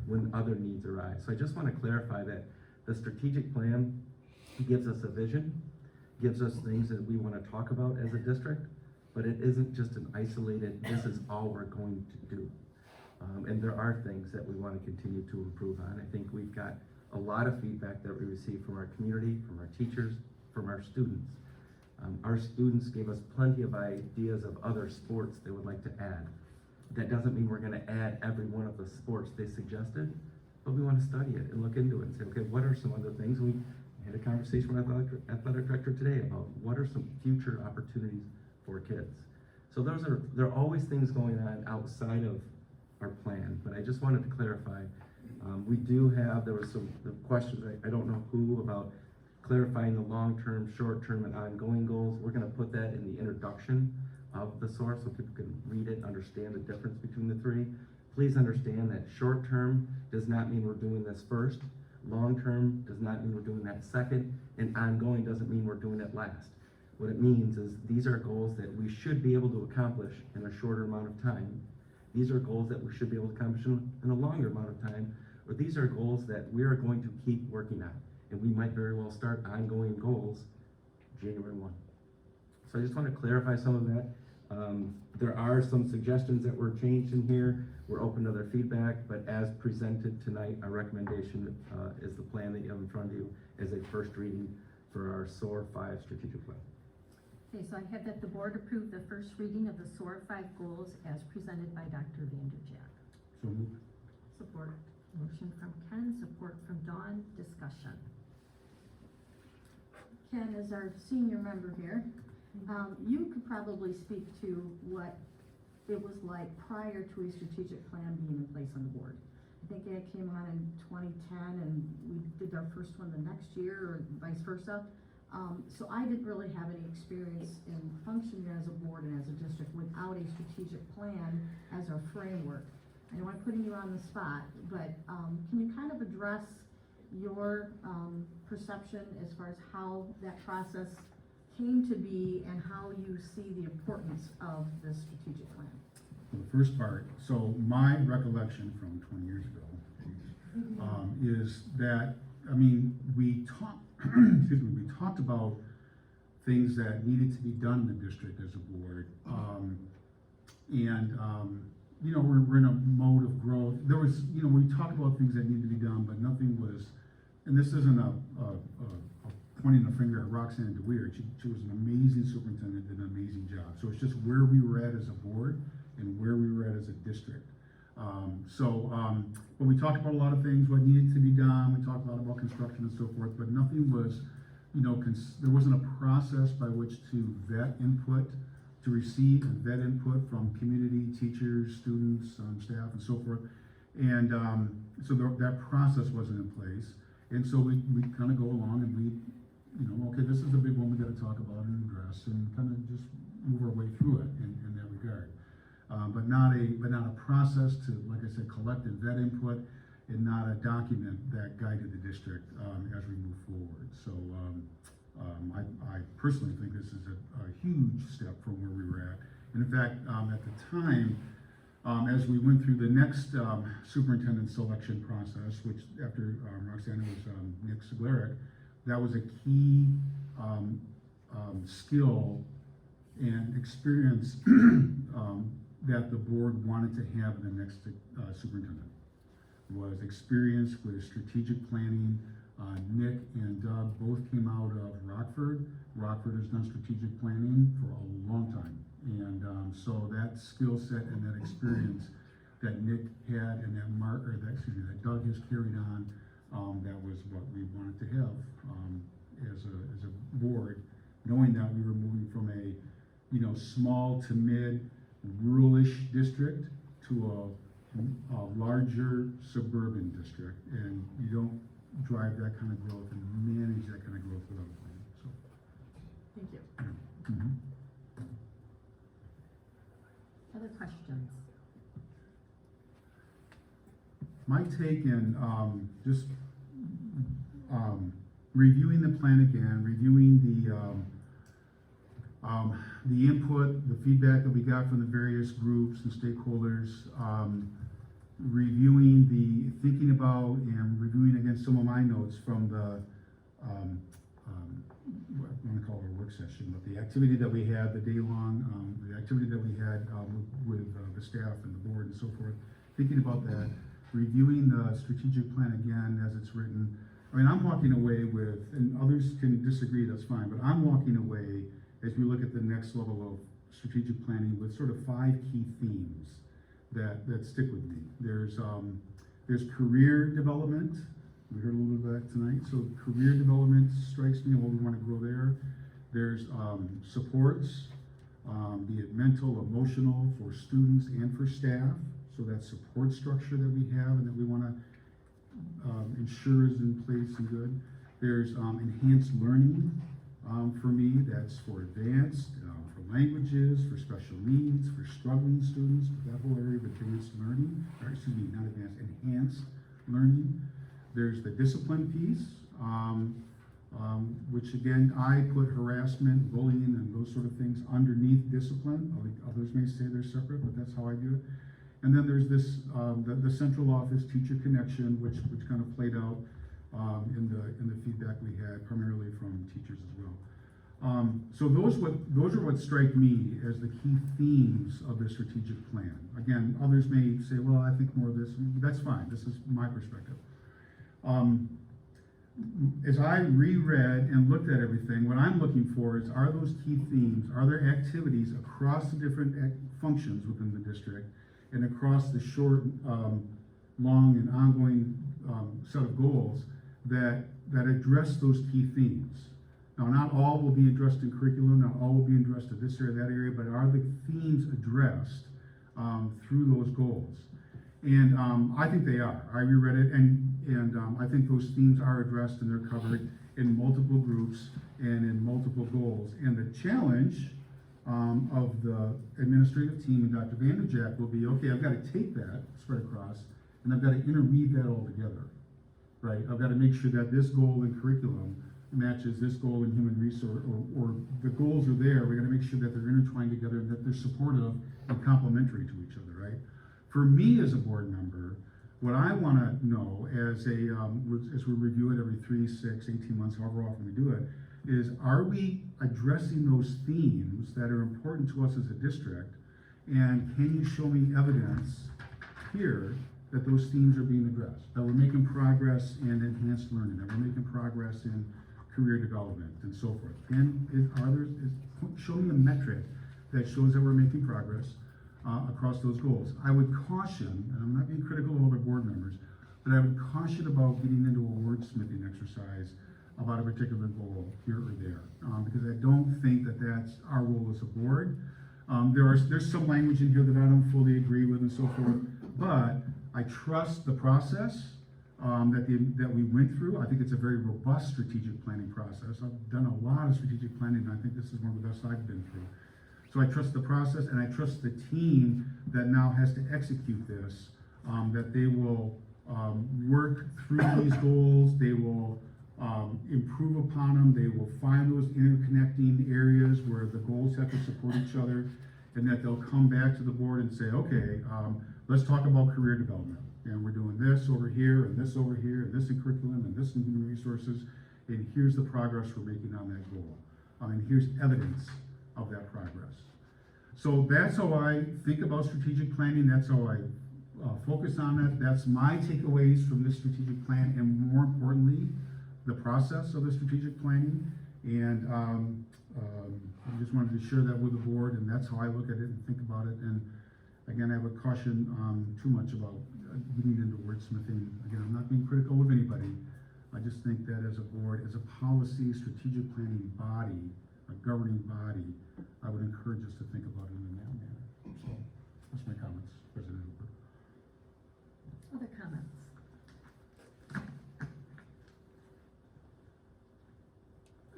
when other needs arise. So I just want to clarify that the strategic plan gives us a vision, gives us things that we want to talk about as a district, but it isn't just an isolated, this is all we're going to do. And there are things that we want to continue to improve on. I think we've got a lot of feedback that we receive from our community, from our teachers, from our students. Our students gave us plenty of ideas of other sports they would like to add. That doesn't mean we're going to add every one of the sports they suggested, but we want to study it and look into it and say, okay, what are some other things? We had a conversation with our athletic director today about what are some future opportunities for kids. So there are always things going on outside of our plan, but I just wanted to clarify. There was some questions, I don't know who, about clarifying the long-term, short-term, and ongoing goals. We're going to put that in the introduction of the source so people can read it, understand the difference between the three. Please understand that short-term does not mean we're doing this first. Long-term does not mean we're doing that second. And ongoing doesn't mean we're doing it last. What it means is these are goals that we should be able to accomplish in a shorter amount of time. These are goals that we should be able to accomplish in a longer amount of time, But these are goals that we are going to keep working on, and we might very well start ongoing goals January 1. So I just want to clarify some of that. There are some suggestions that were changed in here. We're open to their feedback, but as presented tonight, our recommendation is the plan that you have in front of you as a first reading for our SOAR 5 strategic plan. Okay, so I have that the board approve the first reading of the SOAR 5 goals as presented by Dr. Vanderjack. So moved. Support. Motion from Ken, support from Dawn. Discussion. Ken, as our senior member here, you could probably speak to what it was like prior to a strategic plan being in place on the board. I think it came on in 2010 and we did our first one the next year or vice versa. So I didn't really have any experience in functioning as a board and as a district without a strategic plan as our framework. I know I'm putting you on the spot, but can you kind of address your perception as far as how that process came to be and how you see the importance of this strategic plan? The first part, so my recollection from 20 years ago is that, I mean, we talked, excuse me, we talked about things that needed to be done in the district as a board. You know, we're in a mode of growth. There was, you know, we talked about things that needed to be done, but nothing was, and this isn't a pointing a finger at Roxanne DeWeer. She was an amazing superintendent, did an amazing job. So it's just where we were at as a board and where we were at as a district. But we talked about a lot of things, what needed to be done. We talked a lot about construction and so forth, but nothing was, you know, there wasn't a process by which to vet input, to receive and vet input from community, teachers, students, staff, and so forth. And so that process wasn't in place. And so we kind of go along and we, you know, okay, this is a big one we got to talk about and address, and kind of just move our way through it in that regard. But not a process to, like I said, collect and vet input, and not a document that guided the district as we move forward. So I personally think this is a huge step from where we were at. And in fact, at the time, as we went through the next superintendent selection process, which after Roxanne was Nick Sigleric, that was a key skill and experience that the board wanted to have in the next superintendent, was experience with strategic planning. Nick and Doug both came out of Rockford. Rockford has done strategic planning for a long time. And so that skill set and that experience that Nick had and that Doug has carried on, that was what we wanted to have as a board, knowing that we were moving from a, you know, small to mid ruralish district to a larger suburban district, and you don't drive that kind of growth and manage that kind of growth without a plan. So, Thank you. mm-hmm. Other questions? My take in just reviewing the plan again, reviewing the input, the feedback that we got from the various groups and stakeholders, reviewing thinking about and reviewing again some of my notes from the what I want to call our work session, but the activity that we had, the day-long, the activity that we had with the staff and the board and so forth, thinking about that, reviewing the strategic plan again as it's written. I mean, I'm walking away with, and others can disagree, that's fine, but I'm walking away as we look at the next level of strategic planning with sort of 5 key themes that stick with me. There's career development. We heard a little bit of that tonight. So career development strikes me, what we want to grow there. There's supports, be it mental, emotional, for students and for staff. So that support structure that we have and that we want to ensure is in place and good. There's enhanced learning for me. That's for advanced, for languages, for special needs, for struggling students, that whole area of advanced learning, or excuse me, not advanced, enhanced learning. There's the discipline piece, which again, I put harassment, bullying, and those sort of things underneath discipline. Others may say they're separate, but that's how I do it. And then there's this, the central office teacher connection, which kind of played out in the feedback we had primarily from teachers as well. So those are what strike me as the key themes of the strategic plan. Again, others may say, well, I think more of this. That's fine. This is my perspective. As I reread and looked at everything, what I'm looking for is, are those key themes, are there activities across the different functions within the district and across the short, long, and ongoing set of goals that address those key themes? Now, not all will be addressed in curriculum, not all will be addressed in this area, that area, but are the themes addressed through those goals? And I think they are. I reread it, and I think those themes are addressed and they're covered in multiple groups and in multiple goals. And the challenge of the administrative team and Dr. Vanderjack will be, okay, I've got to take that spread across, and I've got to interweave that all together, right? I've got to make sure that this goal in curriculum matches this goal in human resource, or the goals are there. We're going to make sure that they're intertwined together and that they're supportive and complementary to each other, right? For me as a board member, what I want to know as we review it every 3, 6, 18 months, however often we do it, is, are we addressing those themes that are important to us as a district? And can you show me evidence here that those themes are being addressed, that we're making progress in enhanced learning, that we're making progress in career development, and so forth? Show me a metric that shows that we're making progress across those goals. I would caution, and I'm not being critical of other board members, but I would caution about getting into a wordsmithing exercise about a particular goal here or there, because I don't think that that's our role as a board. There's some language in here that I don't fully agree with and so forth, but I trust the process that we went through. I think it's a very robust strategic planning process. I've done a lot of strategic planning, and I think this is one of the best I've been through. So I trust the process, and I trust the team that now has to execute this, that they will work through these goals, they will improve upon them, they will find those interconnecting areas where the goals have to support each other, and that they'll come back to the board and say, okay, let's talk about career development. And we're doing this over here, and this over here, and this in curriculum, and this in human resources, and here's the progress we're making on that goal. And here's evidence of that progress. So that's how I think about strategic planning. That's how I focus on it. That's my takeaways from this strategic plan, and more importantly, the process of the strategic planning. And I just wanted to share that with the board, and that's how I look at it and think about it. And again, I would caution too much about getting into wordsmithing. Again, I'm not being critical of anybody. I just think that as a board, as a policy strategic planning body, a governing body, I would encourage us to think about it in that manner. So that's my comments, President Hooper. Other comments?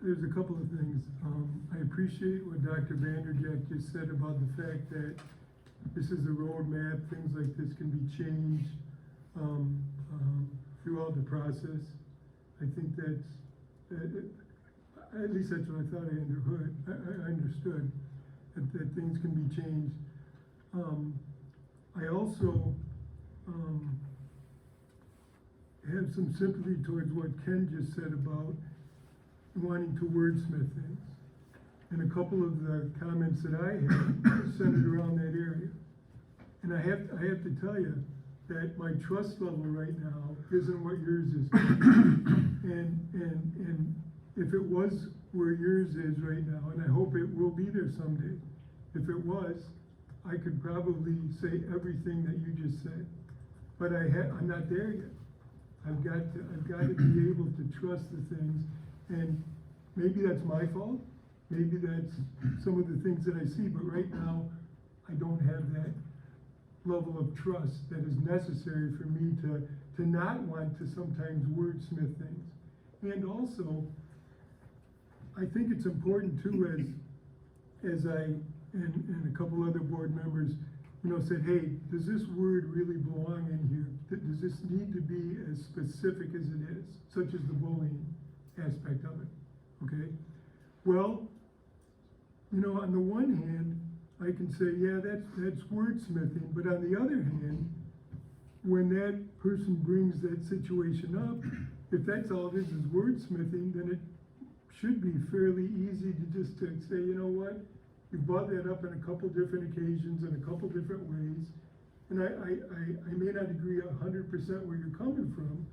There's a couple of things. I appreciate what Dr. Vanderjack just said about the fact that this is a roadmap. Things like this can be changed throughout the process. I think that's, at least that's what I thought I understood, that things can be changed. I also have some sympathy towards what Ken just said about wanting to wordsmith things. And a couple of the comments that I had centered around that area. And I have to tell you that my trust level right now isn't what yours is. And if it was where yours is right now, and I hope it will be there someday, if it was, I could probably say everything that you just said. But I'm not there yet. I've got to be able to trust the things, and maybe that's my fault. Maybe that's some of the things that I see, but right now, I don't have that level of trust that is necessary for me to not want to sometimes wordsmith things. And also, I think it's important too, as I and a couple other board members, said, hey, does this word really belong in here? Does this need to be as specific as it is, such as the bullying aspect of it? Okay? Well, on the one hand, I can say, yeah, that's wordsmithing, but on the other hand, when that person brings that situation up, if that's all it is wordsmithing, then it should be fairly easy to just to say, you know what, you brought that up on a couple different occasions in a couple different ways, and I may not agree 100% where you're coming from,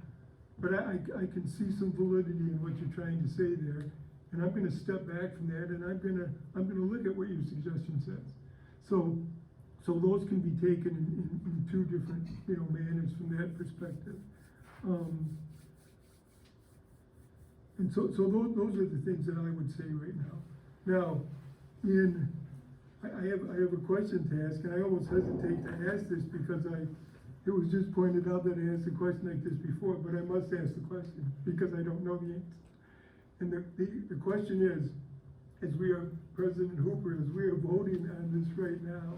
but I can see some validity in what you're trying to say there, and I'm gonna step back from that, and I'm gonna look at what your suggestion says. So those can be taken in two different, manners from that perspective. And so those are the things that I would say right now. Now, I have a question to ask, and I almost hesitate to ask this because it was just pointed out that I asked a question like this before, but I must ask the question because I don't know the answer. And the question is, President Hooper, as we are voting on this right now,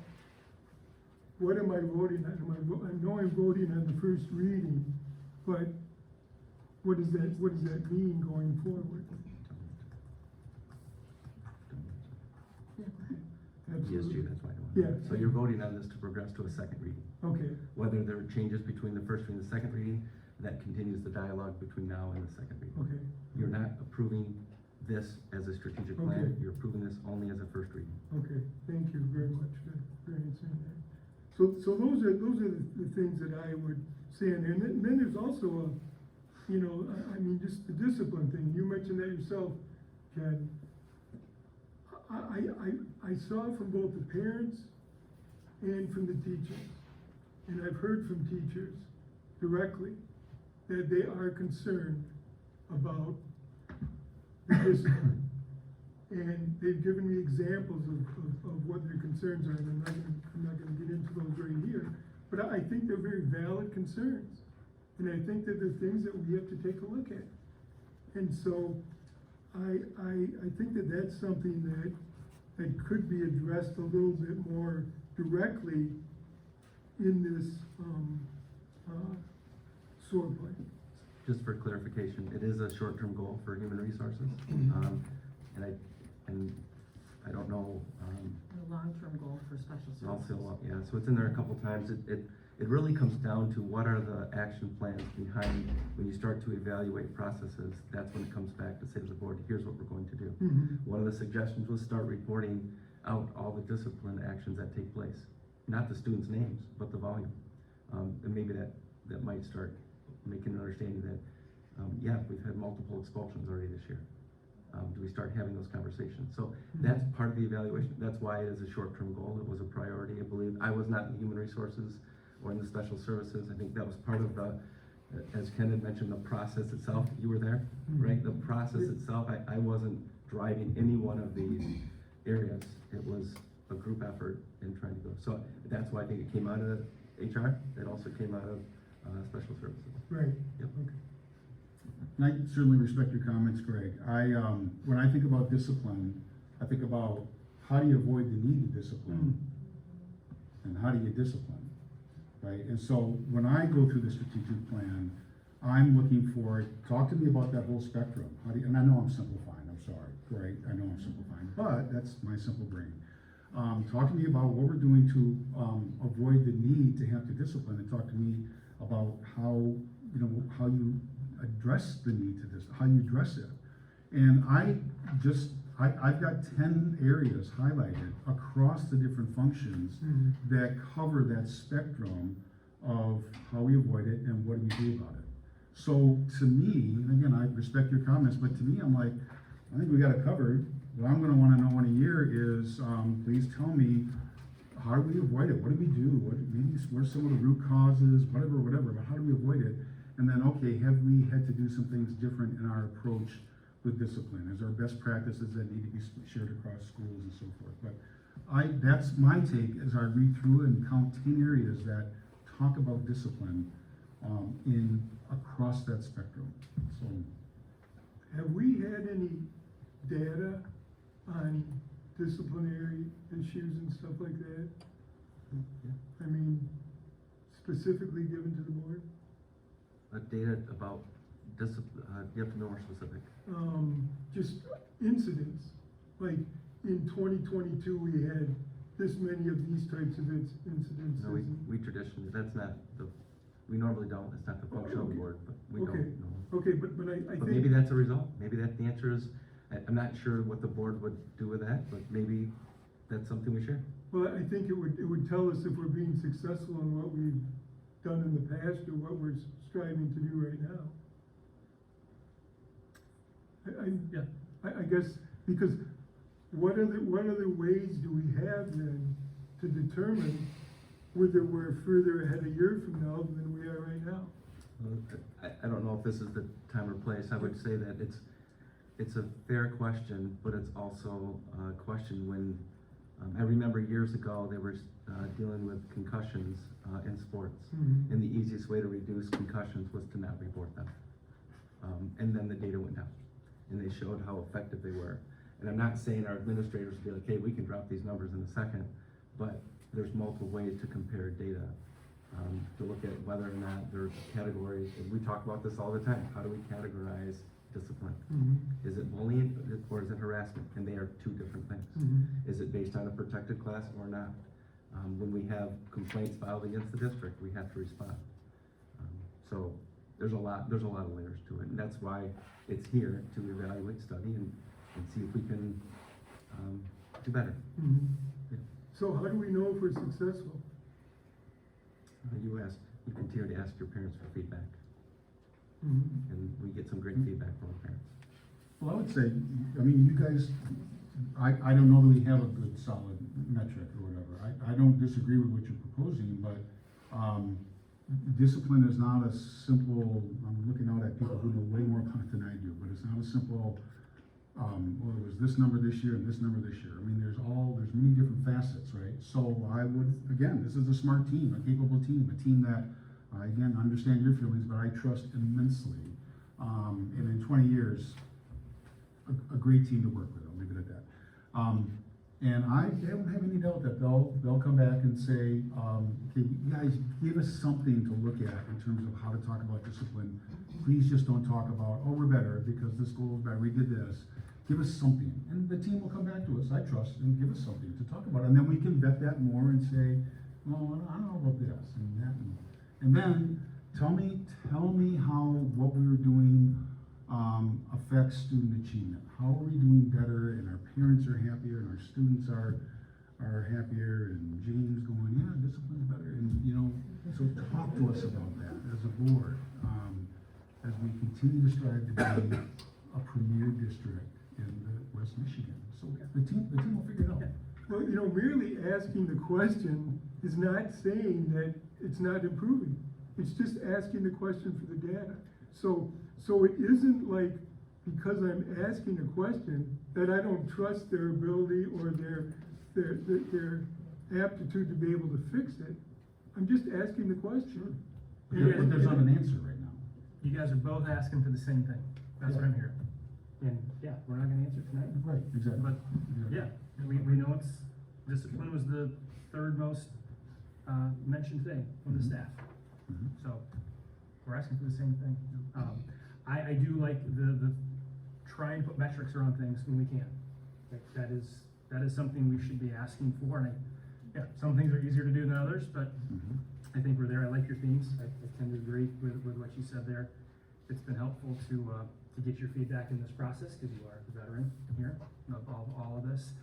what am I voting on? I know I'm voting on the first reading, but what does that mean going forward? ESG, that's why I don't. Yeah. So you're voting on this to progress to a second reading. Okay, Whether there are changes between the first reading and the second reading, that continues the dialogue between now and the second reading. okay, You're not approving this as a strategic plan, Okay. you're approving this only as a first reading. okay, thank you very much for answering that. So those are the things that I would say in there, and then there's also just the discipline thing, you mentioned that yourself, Ken. I saw from both the parents and from the teachers, and I've heard from teachers directly, that they are concerned about the discipline. And they've given me examples of what their concerns are, and I'm not gonna get into those right here. But I think they're very valid concerns, and I think that they're things that we have to take a look at. And so, I think that that's something that could be addressed a little bit more directly in this, SOAR plan. Just for clarification, it is a short-term goal for human resources. And I don't know, The long-term goal for special services. also, yeah, so it's in there a couple times. It really comes down to what are the action plans behind, when you start to evaluate processes, that's when it comes back to say to the board, here's what we're going to do. One of the suggestions was start reporting out all the discipline actions that take place. Not the students' names, but the volume. And maybe that might start making an understanding that, we've had multiple expulsions already this year. Do we start having those conversations? So that's part of the evaluation. That's why it is a short-term goal. It was a priority. I believe I was not in human resources or in the special services. I think that was part of the, as Ken had mentioned, the process itself. You were there, right? The process itself, I wasn't driving any one of these areas. It was a group effort in trying to go. So that's why I think it came out of HR. It also came out of special services. Right. Yep. Okay. And I certainly respect your comments, Greg. When I think about discipline, I think about how do you avoid the need to discipline? And how do you discipline, right? And so when I go through the strategic plan, I'm looking for, talk to me about that whole spectrum. And I know I'm simplifying, I'm sorry, Greg, I know I'm simplifying, but that's my simple brain. Talk to me about what we're doing to avoid the need to have to discipline, and talk to me about how you address the need to this, how you address it. And I've got 10 areas highlighted across the different functions that cover that spectrum of how we avoid it and what do we do about it. So to me, and again, I respect your comments, but to me, I'm like, I think we got it covered. What I'm gonna wanna know in a year is, please tell me, how do we avoid it? What do we do? Where's some of the root causes, whatever, but how do we avoid it? And then, okay, have we had to do some things different in our approach with discipline? Is there best practices that need to be shared across schools and so forth? But that's my take as I read through and count 10 areas that talk about discipline across that spectrum. So, Have we had any data on disciplinary issues and stuff like that? I mean, specifically given to the board? Data about discipline, you have to be more specific. Just incidents, like in 2022, we had this many of these types of incidences. No, we traditionally, that's not the, we normally don't, it's not the function of the board, but we Okay. don't, no. Okay, but I But think. maybe that's a result, maybe that the answer is, I'm not sure what the board would do with that, but maybe that's something we share. Well, I think it would tell us if we're being successful in what we've done in the past or what we're striving to do right now. I guess, because what other ways do we have then to determine whether we're further ahead a year from now than we are right now? I don't know if this is the time or place, I would say that it's a fair question, but it's also a question when, I remember years ago, they were dealing with concussions in sports. Mhm. And the easiest way to reduce concussions was to not report them. And then the data went down, and they showed how effective they were. And I'm not saying our administrators would be like, hey, we can drop these numbers in a second, but there's multiple ways to compare data, to look at whether or not there's categories, and we talk about this all the time, how do we categorize discipline? Mhm. Is it bullying or is it harassment? And they are two different things. Mhm. Is it based on a protected class or not? When we have complaints filed against the district, we have to respond. So there's a lot of layers to it, and that's why it's here to evaluate, study, and see if we can do better. Mhm. Yeah. So how do we know if we're successful? You continue to ask your parents for feedback, Mhm. and we get some great feedback from our parents. Well, I would say, I mean, you guys, I don't know that we have a good solid metric or whatever. I don't disagree with what you're proposing, but, discipline is not a simple, I'm looking out at people who know way more about it than I do, but it's not a simple, well, it was this number this year and this number this year. I mean, there's many different facets, right? So I would, again, this is a smart team, a capable team, a team that, again, understand your feelings, but I trust immensely. And in 20 years, a great team to work with, I'll leave it at that. And I don't have any doubt that they'll come back and say, okay, you guys, give us something to look at in terms of how to talk about discipline. Please just don't talk about, oh, we're better because this school is better, we did this. Give us something, and the team will come back to us, I trust, and give us something to talk about. And then we can vet that more and say, well, I don't know about this and that. And then tell me how what we were doing affects student achievement. How are we doing better, and our parents are happier, and our students are happier, and James going, yeah, discipline's better, and so talk to us about that as a board, as we continue to strive to be a premier district in West Michigan. So the team will figure it out. Well, merely asking the question is not saying that it's not improving. It's just asking the question for the data. So it isn't like because I'm asking a question that I don't trust their ability or their aptitude to be able to fix it. I'm just asking the question. But there's not an answer right now. You guys are both asking for the same thing. That's what I'm hearing. And yeah, we're not gonna answer tonight. Right, exactly. But yeah, we know discipline was the third most mentioned thing from the staff. So we're asking for the same thing. I do like the try and put metrics around things when we can. That is something we should be asking for. And some things are easier to do than others, but I think we're there. I like your themes. I tend to agree with what you said there. It's been helpful to get your feedback in this process because you are the veteran here of all of this.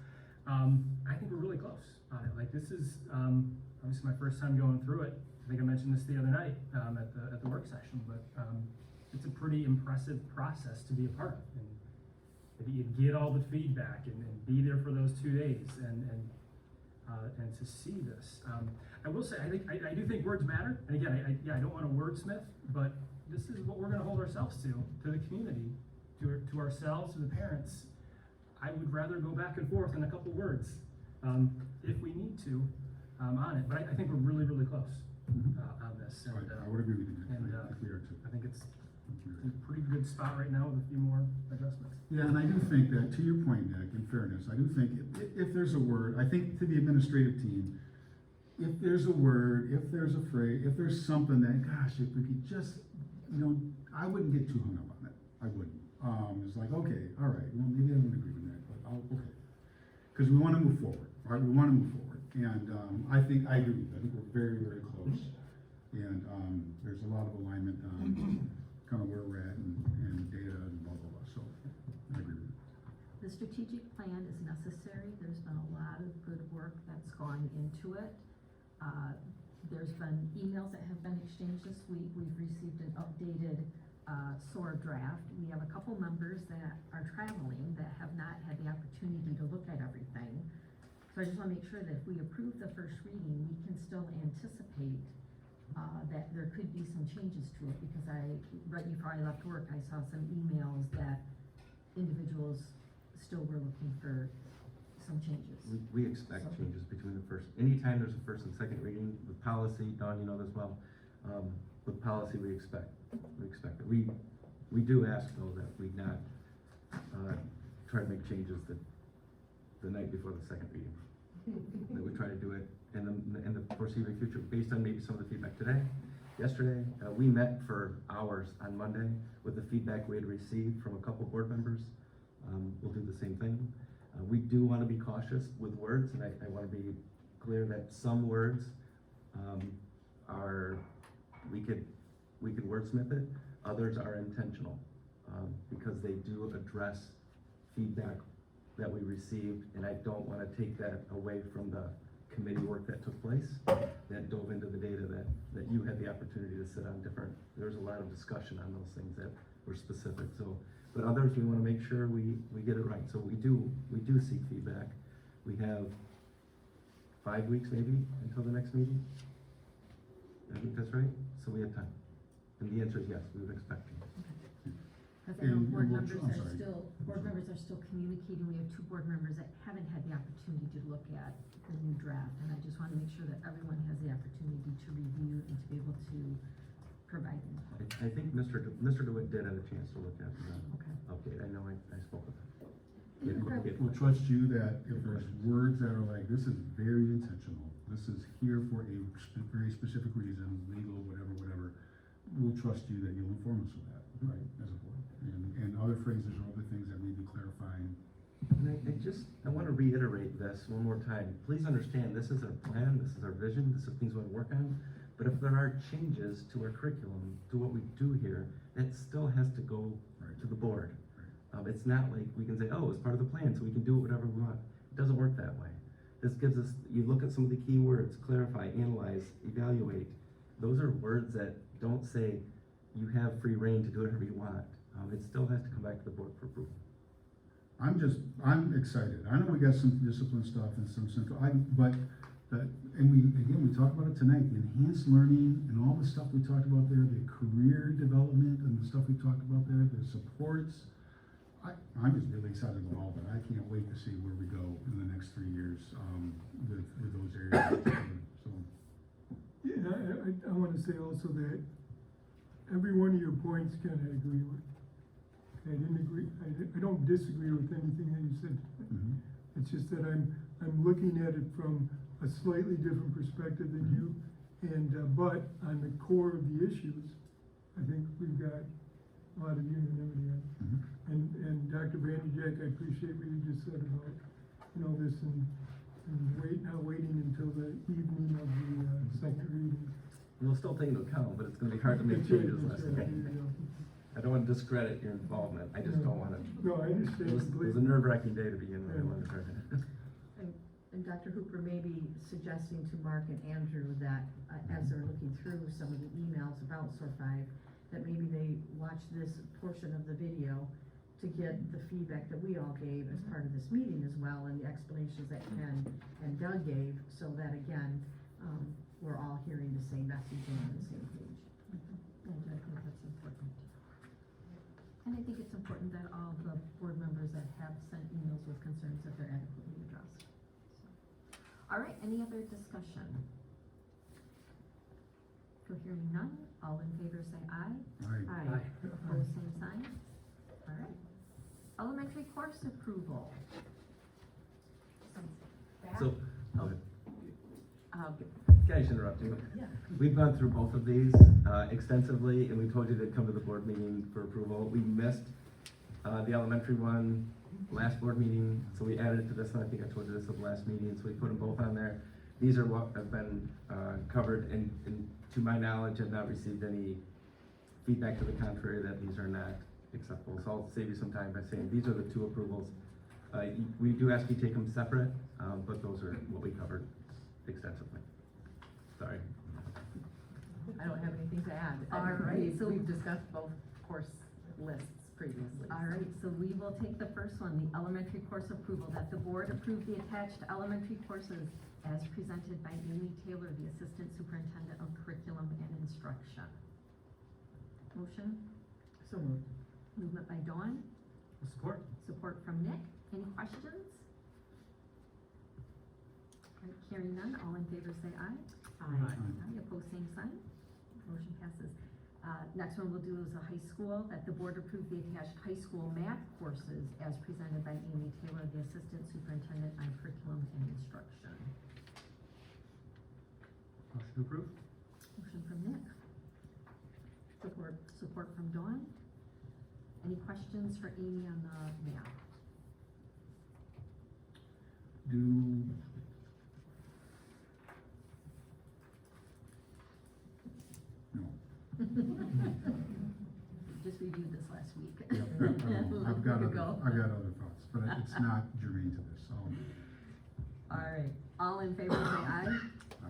I think we're really close on it. Like this is obviously my first time going through it. I think I mentioned this the other night at the work session, but it's a pretty impressive process to be a part of. And if you get all the feedback and be there for those 2 days and to see this. I will say, I do think words matter. And again, I don't want to wordsmith, but this is what we're going to hold ourselves to the community, to ourselves, to the parents. I would rather go back and forth in a couple words if we need to on it. But I think we're really, really close on this. And, I would agree with you. And I I think it's in a pretty good spot right now with a few more adjustments. Yeah, and I do think that, to your point, Nick, in fairness, I do think if there's a word, I think to the administrative team, if there's a word, if there's a phrase, if there's something that, gosh, if we could just, I wouldn't get too hung up on it. I wouldn't. It's like, okay, all right, well, maybe I wouldn't agree with that, but okay. Because we want to move forward, right? We want to move forward. And, I think, I agree, I think we're very, very close. And, there's a lot of alignment on kind of where we're at and data and blah, blah, blah, so I agree with you. The strategic plan is necessary. There's been a lot of good work that's gone into it. There's been emails that have been exchanged this week. We've received an updated SOAR draft. We have a couple members that are traveling that have not had the opportunity to look at everything. So I just want to make sure that if we approve the first reading, we can still anticipate that there could be some changes to it, because right before I left work, I saw some emails that individuals still were looking for some changes. We expect changes between the first, anytime there's a first and second reading, with policy, Dawn, you know this well, with policy, we expect it. We do ask though that we not, try to make changes the night before the second reading. That we try to do it in the foreseeable future, based on maybe some of the feedback today, yesterday. We met for hours on Monday with the feedback we had received from a couple board members. We'll do the same thing. We do want to be cautious with words, and I want to be clear that some words we could wordsmith it. Others are intentional because they do address feedback that we received, and I don't want to take that away from the committee work that took place, that dove into the data that you had the opportunity to sit on different. There's a lot of discussion on those things that were specific. So, but others, we want to make sure we get it right. So we do seek feedback. We have 5 weeks maybe until the next meeting. I think that's right. So we have time. And the answer is yes, we would expect to. Because I know board members are still communicating. We have 2 board members that haven't had the opportunity to look at the new draft, and I just want to make sure that everyone has the opportunity to review and to be able to provide input. I think Mr. DeWitt did have a chance to look at the update. I know I spoke with him. We'll trust you that if there's words that are like, this is very intentional, this is here for a very specific reason, legal, whatever, we'll trust you that you'll inform us of that, right, as a board. And other phrases or other things that need to be clarifying. And I want to reiterate this one more time. Please understand, this is our plan, this is our vision, this is things we want to work on. But if there are changes to our curriculum, to what we do here, that still has to go to the board. It's not like we can say, oh, it's part of the plan, so we can do whatever we want. It doesn't work that way. This gives us, you look at some of the key words, clarify, analyze, evaluate. Those are words that don't say you have free reign to do whatever you want. It still has to come back to the board for approval. I'm excited. I know we got some discipline stuff and some central, and we talked about it tonight, the enhanced learning and all the stuff we talked about there, the career development and the stuff we talked about there, the supports. I'm just really excited about all that. I can't wait to see where we go in the next 3 years, with those areas. So. Yeah, I want to say also that every one of your points Ken I agree with. I didn't agree, I don't disagree with anything that you said. Mm-hmm. It's just that I'm looking at it from a slightly different perspective than you. And, but on the core of the issues, I think we've got a lot of unanimity on. Mm-hmm. And Dr. Jack, I appreciate what you just said about, this and not waiting until the evening of the second reading. We'll still take into account, but it's going to be hard to make changes last night. I don't want to discredit your involvement. I just don't want to. No, I understand. It was a nerve-wracking day to begin with. And Dr. Hooper may be suggesting to Mark and Andrew that as they're looking through some of the emails about SOAR 5, that maybe they watch this portion of the video to get the feedback that we all gave as part of this meeting as well, and the explanations that Ken and Doug gave, so that again, we're all hearing the same message and on the same page. And I think that's important. And I think it's important that all the board members that have sent emails with concerns that they're adequately addressed. So. All right, any other discussion? So hearing none, all in favor say aye. Aye. Opposed, same sign. All right. Elementary course approval. So, can I just interrupt you? Yeah. We've gone through both of these extensively, and we told you they'd come to the board meeting for approval. We missed the elementary one last board meeting, so we added it to this, and I think I told you this at the last meeting, so we put them both on there. these are what have been covered, and to my knowledge, have not received any feedback to the contrary that these are not acceptable. So I'll save you some time by saying these are the two approvals. We do ask you take them separate, but those are what we covered extensively. Sorry. I don't have anything to add. All right, so- We've discussed both course lists previously. All right, so we will take the first one, the elementary course approval, that the board approve the attached elementary courses as presented by Amy Taylor, the Assistant Superintendent of Curriculum and Instruction. Motion? So moved. Movement by Dawn, Support? support from Nick. Any questions? All right, hearing none, all in favor say aye. Aye. Aye, opposed, same sign. Motion passes. Next one we'll do is a high school, that the board approve the attached high school math courses as presented by Amy Taylor, the Assistant Superintendent on Curriculum and Instruction. Motion to approve? Motion from Nick. Support. Support from Dawn. Any questions for Amy on the math? Just reviewed this last week. I've got Long ago. other thoughts, but it's not germane to this, so. All right, all in favor say aye.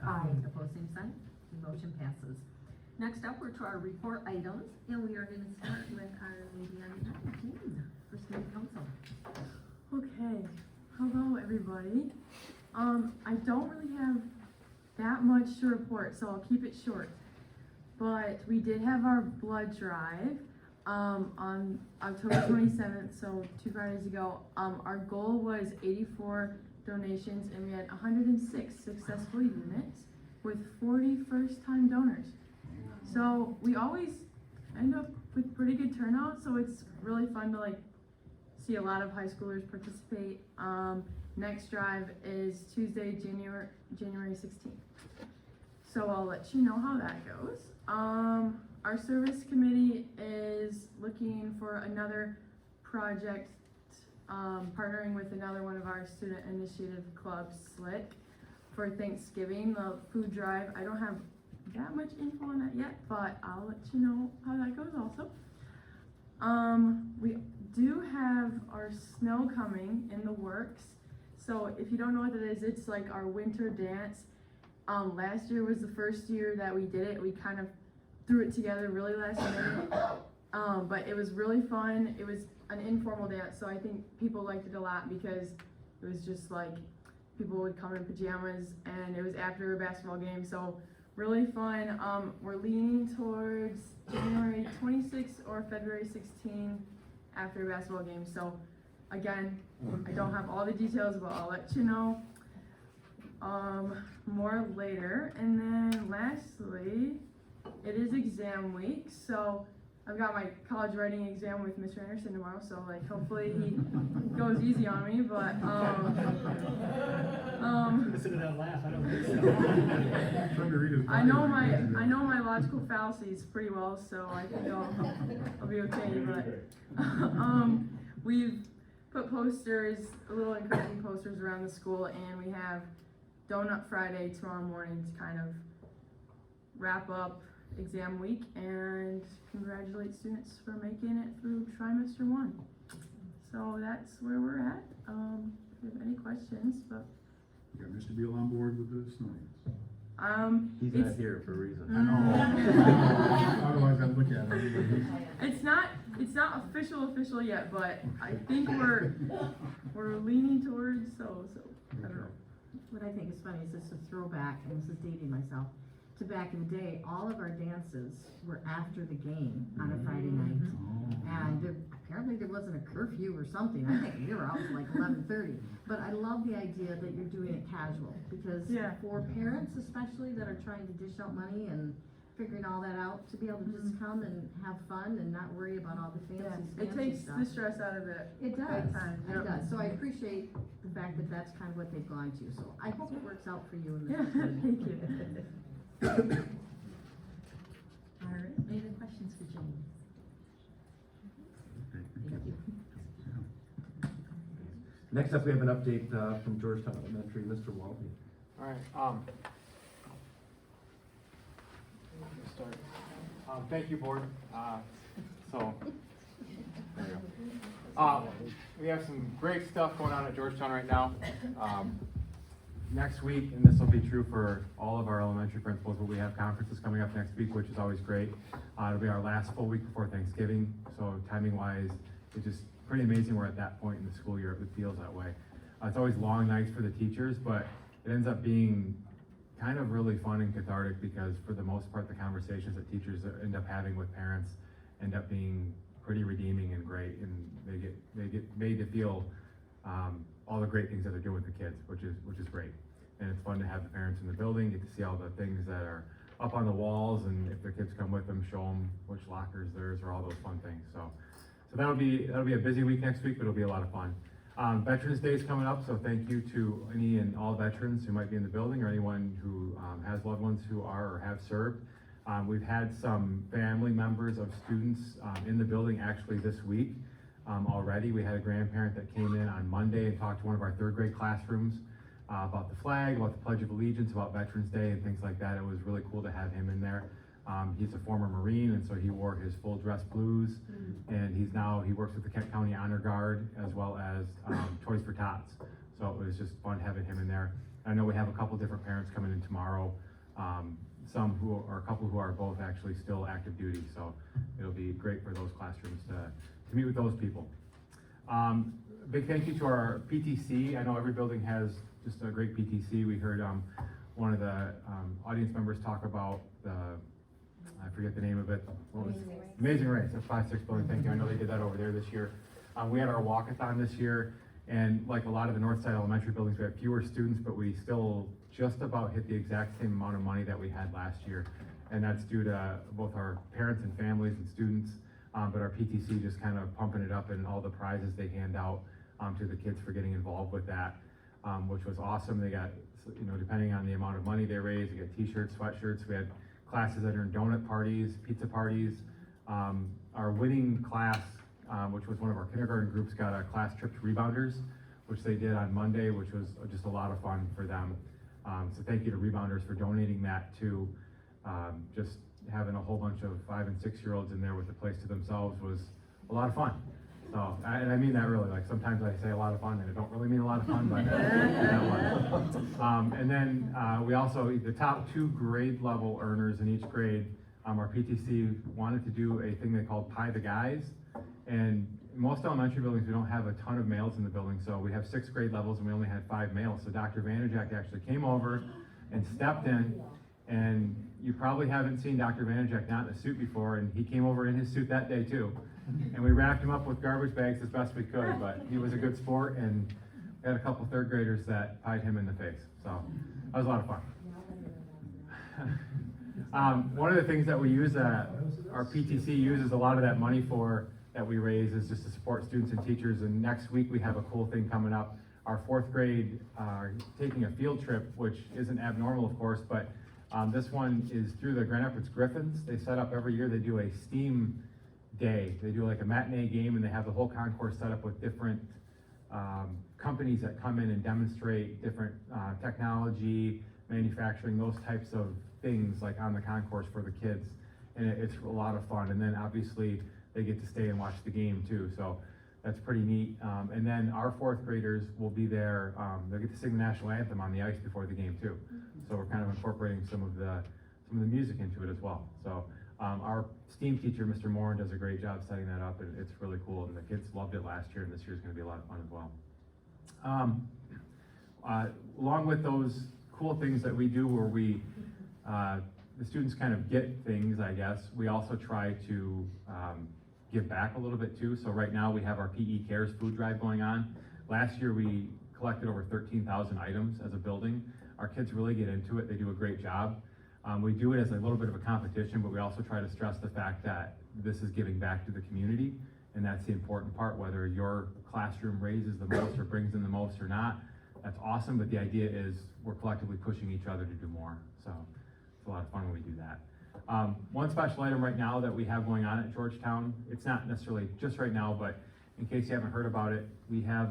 Aye. Opposed, same sign. The motion passes. Next up, we're to our report items, and we are gonna start with our lady on the aisle, Jean, for student council. Okay, hello everybody. I don't really have that much to report, so I'll keep it short. But we did have our blood drive, on October 27th, so 2 Fridays ago. Our goal was 84 donations, and we had 106 successful units with 40 first-time donors. So we always end up with pretty good turnout, so it's really fun to see a lot of high schoolers participate. Next drive is Tuesday, January 16th. So I'll let you know how that goes. Our service committee is looking for another project, partnering with another one of our student initiative clubs, SLIC, for Thanksgiving, the food drive. I don't have that much info on that yet, but I'll let you know how that goes also. We do have our snow coming in the works. So if you don't know what that is, it's like our winter dance. Last year was the first year that we did it. We kind of threw it together really last minute. But it was really fun. It was an informal dance, so I think people liked it a lot because it was just like people would come in pajamas, and it was after a basketball game, so really fun. We're leaning towards January 26th or February 16th after a basketball game. So again, I don't have all the details, but I'll let you know more later. And then lastly, it is exam week, so I've got my college writing exam with Mr. Anderson tomorrow, so hopefully he goes easy on me, but Listen to that laugh, I don't think so. I know my logical fallacies pretty well, so I think I'll be okay. But we've put posters, little encouraging posters around the school, and we have Donut Friday tomorrow morning to kind of wrap up exam week and congratulate students for making it through trimester 1. So that's where we're at. If you have any questions, but You got Mr. Beal on board with the snow dance. He's not here for a reason. I know. Otherwise I'd look at him. It's not official yet, but I think we're leaning towards so I don't know. What I think is funny is it's a throwback, and this is dating myself, to back in the day. All of our dances were after the game on a Friday night. And apparently there wasn't a curfew or something. I think we were out till 11:30. But I love the idea that you're doing it casual, because for parents especially that are trying to dish out money and figuring all that out, to be able to just come and have fun and not worry about all the It takes the stress out of it. It does. Big time. It does. So I appreciate the fact that that's kind of what they've gone to. So I hope it works out for you in the future. Thank you. All right, any other questions for Jane? Thank you. Next up, we have an update from Georgetown Elementary, Mr. Walby. All right, let's start. Thank you, board. So, there you go. We have some great stuff going on at Georgetown right now. Next week, and this will be true for all of our elementary principals, but we have conferences coming up next week, which is always great. It'll be our last full week before Thanksgiving, so timing-wise, it's just pretty amazing we're at that point in the school year. It feels that way. It's always long nights for the teachers, but it ends up being kind of really fun and cathartic because for the most part, the conversations that teachers end up having with parents end up being pretty redeeming and great, and they get made to feel all the great things that they're doing with the kids, which is great. And it's fun to have the parents in the building, get to see all the things that are up on the walls, and if their kids come with them, show them which lockers theirs or all those fun things. So that'll be a busy week next week, but it'll be a lot of fun. Veterans Day is coming up, so thank you to any and all veterans who might be in the building or anyone who has loved ones who are or have served. We've had some family members of students in the building actually this week already. We had a grandparent that came in on Monday and talked to one of our third grade classrooms about the flag, about the Pledge of Allegiance, about Veterans Day and things like that. It was really cool to have him in there. He's a former Marine, and so he wore his full dress blues, and he works with the Kent County Honor Guard as well as Toys for Tots. So it was just fun having him in there. I know we have a couple different parents coming in tomorrow, a couple who are both actually still active duty, so it'll be great for those classrooms to meet with those people. Big thank you to our PTC. I know every building has just a great PTC. We heard one of the audience members talk about I forget the name of it. Amazing Race. That's 5-6 building. Thank you. I know they did that over there this year. We had our walkathon this year, and like a lot of the Northside Elementary buildings, we had fewer students, but we still just about hit the exact same amount of money that we had last year, and that's due to both our parents and families and students, but our PTC just kind of pumping it up and all the prizes they hand out to the kids for getting involved with that, which was awesome. They got, depending on the amount of money they raised, they got t-shirts, sweatshirts. We had classes that are in donut parties, pizza parties. Our winning class, which was one of our kindergarten groups, got a class trip to Rebounders, which they did on Monday, which was just a lot of fun for them. So thank you to Rebounders for donating that to just having a whole bunch of 5- and 6-year-olds in there with a place to themselves was a lot of fun. So, and I mean that really, like sometimes I say a lot of fun and I don't really mean a lot of fun, but that was. And then we also, the top 2 grade level earners in each grade, our PTC wanted to do a thing they called Pie the Guys. And in most elementary buildings, we don't have a ton of males in the building, so we have 6 grade levels and we only had 5 males. So Dr. Vanderjack actually came over and stepped in, and you probably haven't seen Dr. Vanderjack not in a suit before, and he came over in his suit that day too. And we wrapped him up with garbage bags as best we could, but he was a good sport, and we had a couple 3rd graders that pied him in the face. So that was a lot of fun. One of the things that we use, our PTC uses a lot of that money for, that we raise, is just to support students and teachers. And next week we have a cool thing coming up. Our 4th grade are taking a field trip, which isn't abnormal, of course, but this one is through the Grand Rapids Griffins. They set up every year, they do a STEAM day. They do like a matinee game, and they have the whole concourse set up with different companies that come in and demonstrate different technology, manufacturing, those types of things like on the concourse for the kids. And it's a lot of fun. And then obviously they get to stay and watch the game too. So that's pretty neat. And then our 4th graders will be there. They'll get to sing the national anthem on the ice before the game too. So we're kind of incorporating some of the music into it as well. So our STEAM teacher, Mr. Moore, does a great job setting that up, and it's really cool. And the kids loved it last year, and this year's going to be a lot of fun as well. Along with those cool things that we do, where the students kind of get things, I guess, we also try to give back a little bit too. So right now we have our PE Cares food drive going on. Last year we collected over 13,000 items as a building. Our kids really get into it. They do a great job. We do it as a little bit of a competition, but we also try to stress the fact that this is giving back to the community, and that's the important part. Whether your classroom raises the most or brings in the most or not, that's awesome, but the idea is we're collectively pushing each other to do more. So it's a lot of fun when we do that. One special item right now that we have going on at Georgetown, it's not necessarily just right now, but in case you haven't heard about it, we have,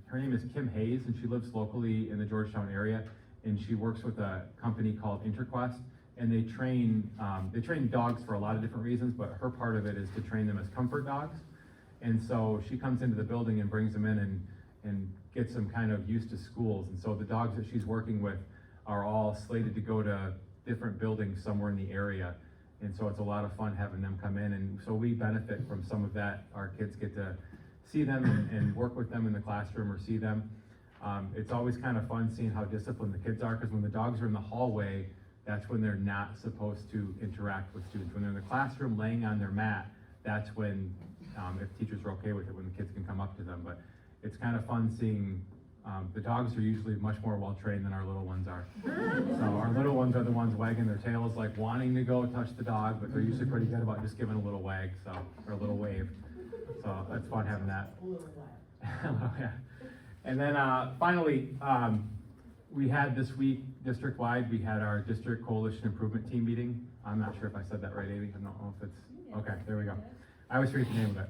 her name is Kim Hayes, and she lives locally in the Georgetown area. and she works with a company called Interquest, and they train dogs for a lot of different reasons, but her part of it is to train them as comfort dogs. And so she comes into the building and brings them in and gets them kind of used to schools. And so the dogs that she's working with are all slated to go to different buildings somewhere in the area. And so it's a lot of fun having them come in. And so we benefit from some of that. Our kids get to see them and work with them in the classroom or see them. It's always kind of fun seeing how disciplined the kids are, because when the dogs are in the hallway, that's when they're not supposed to interact with students. When they're in the classroom laying on their mat, that's when, if teachers are okay with it, when the kids can come up to them. But it's kind of fun seeing, the dogs are usually much more well-trained than our little ones are. So our little ones are the ones wagging their tails, like wanting to go touch the dog, but they're usually pretty good about just giving a little wag, or a little wave. So that's fun having that. Yeah. And then finally, we had this week, district-wide, we had our District Coalition Improvement Team meeting. I'm not sure if I said that right, Amy. I don't know if it's, okay, there we go. I always forget the name of it.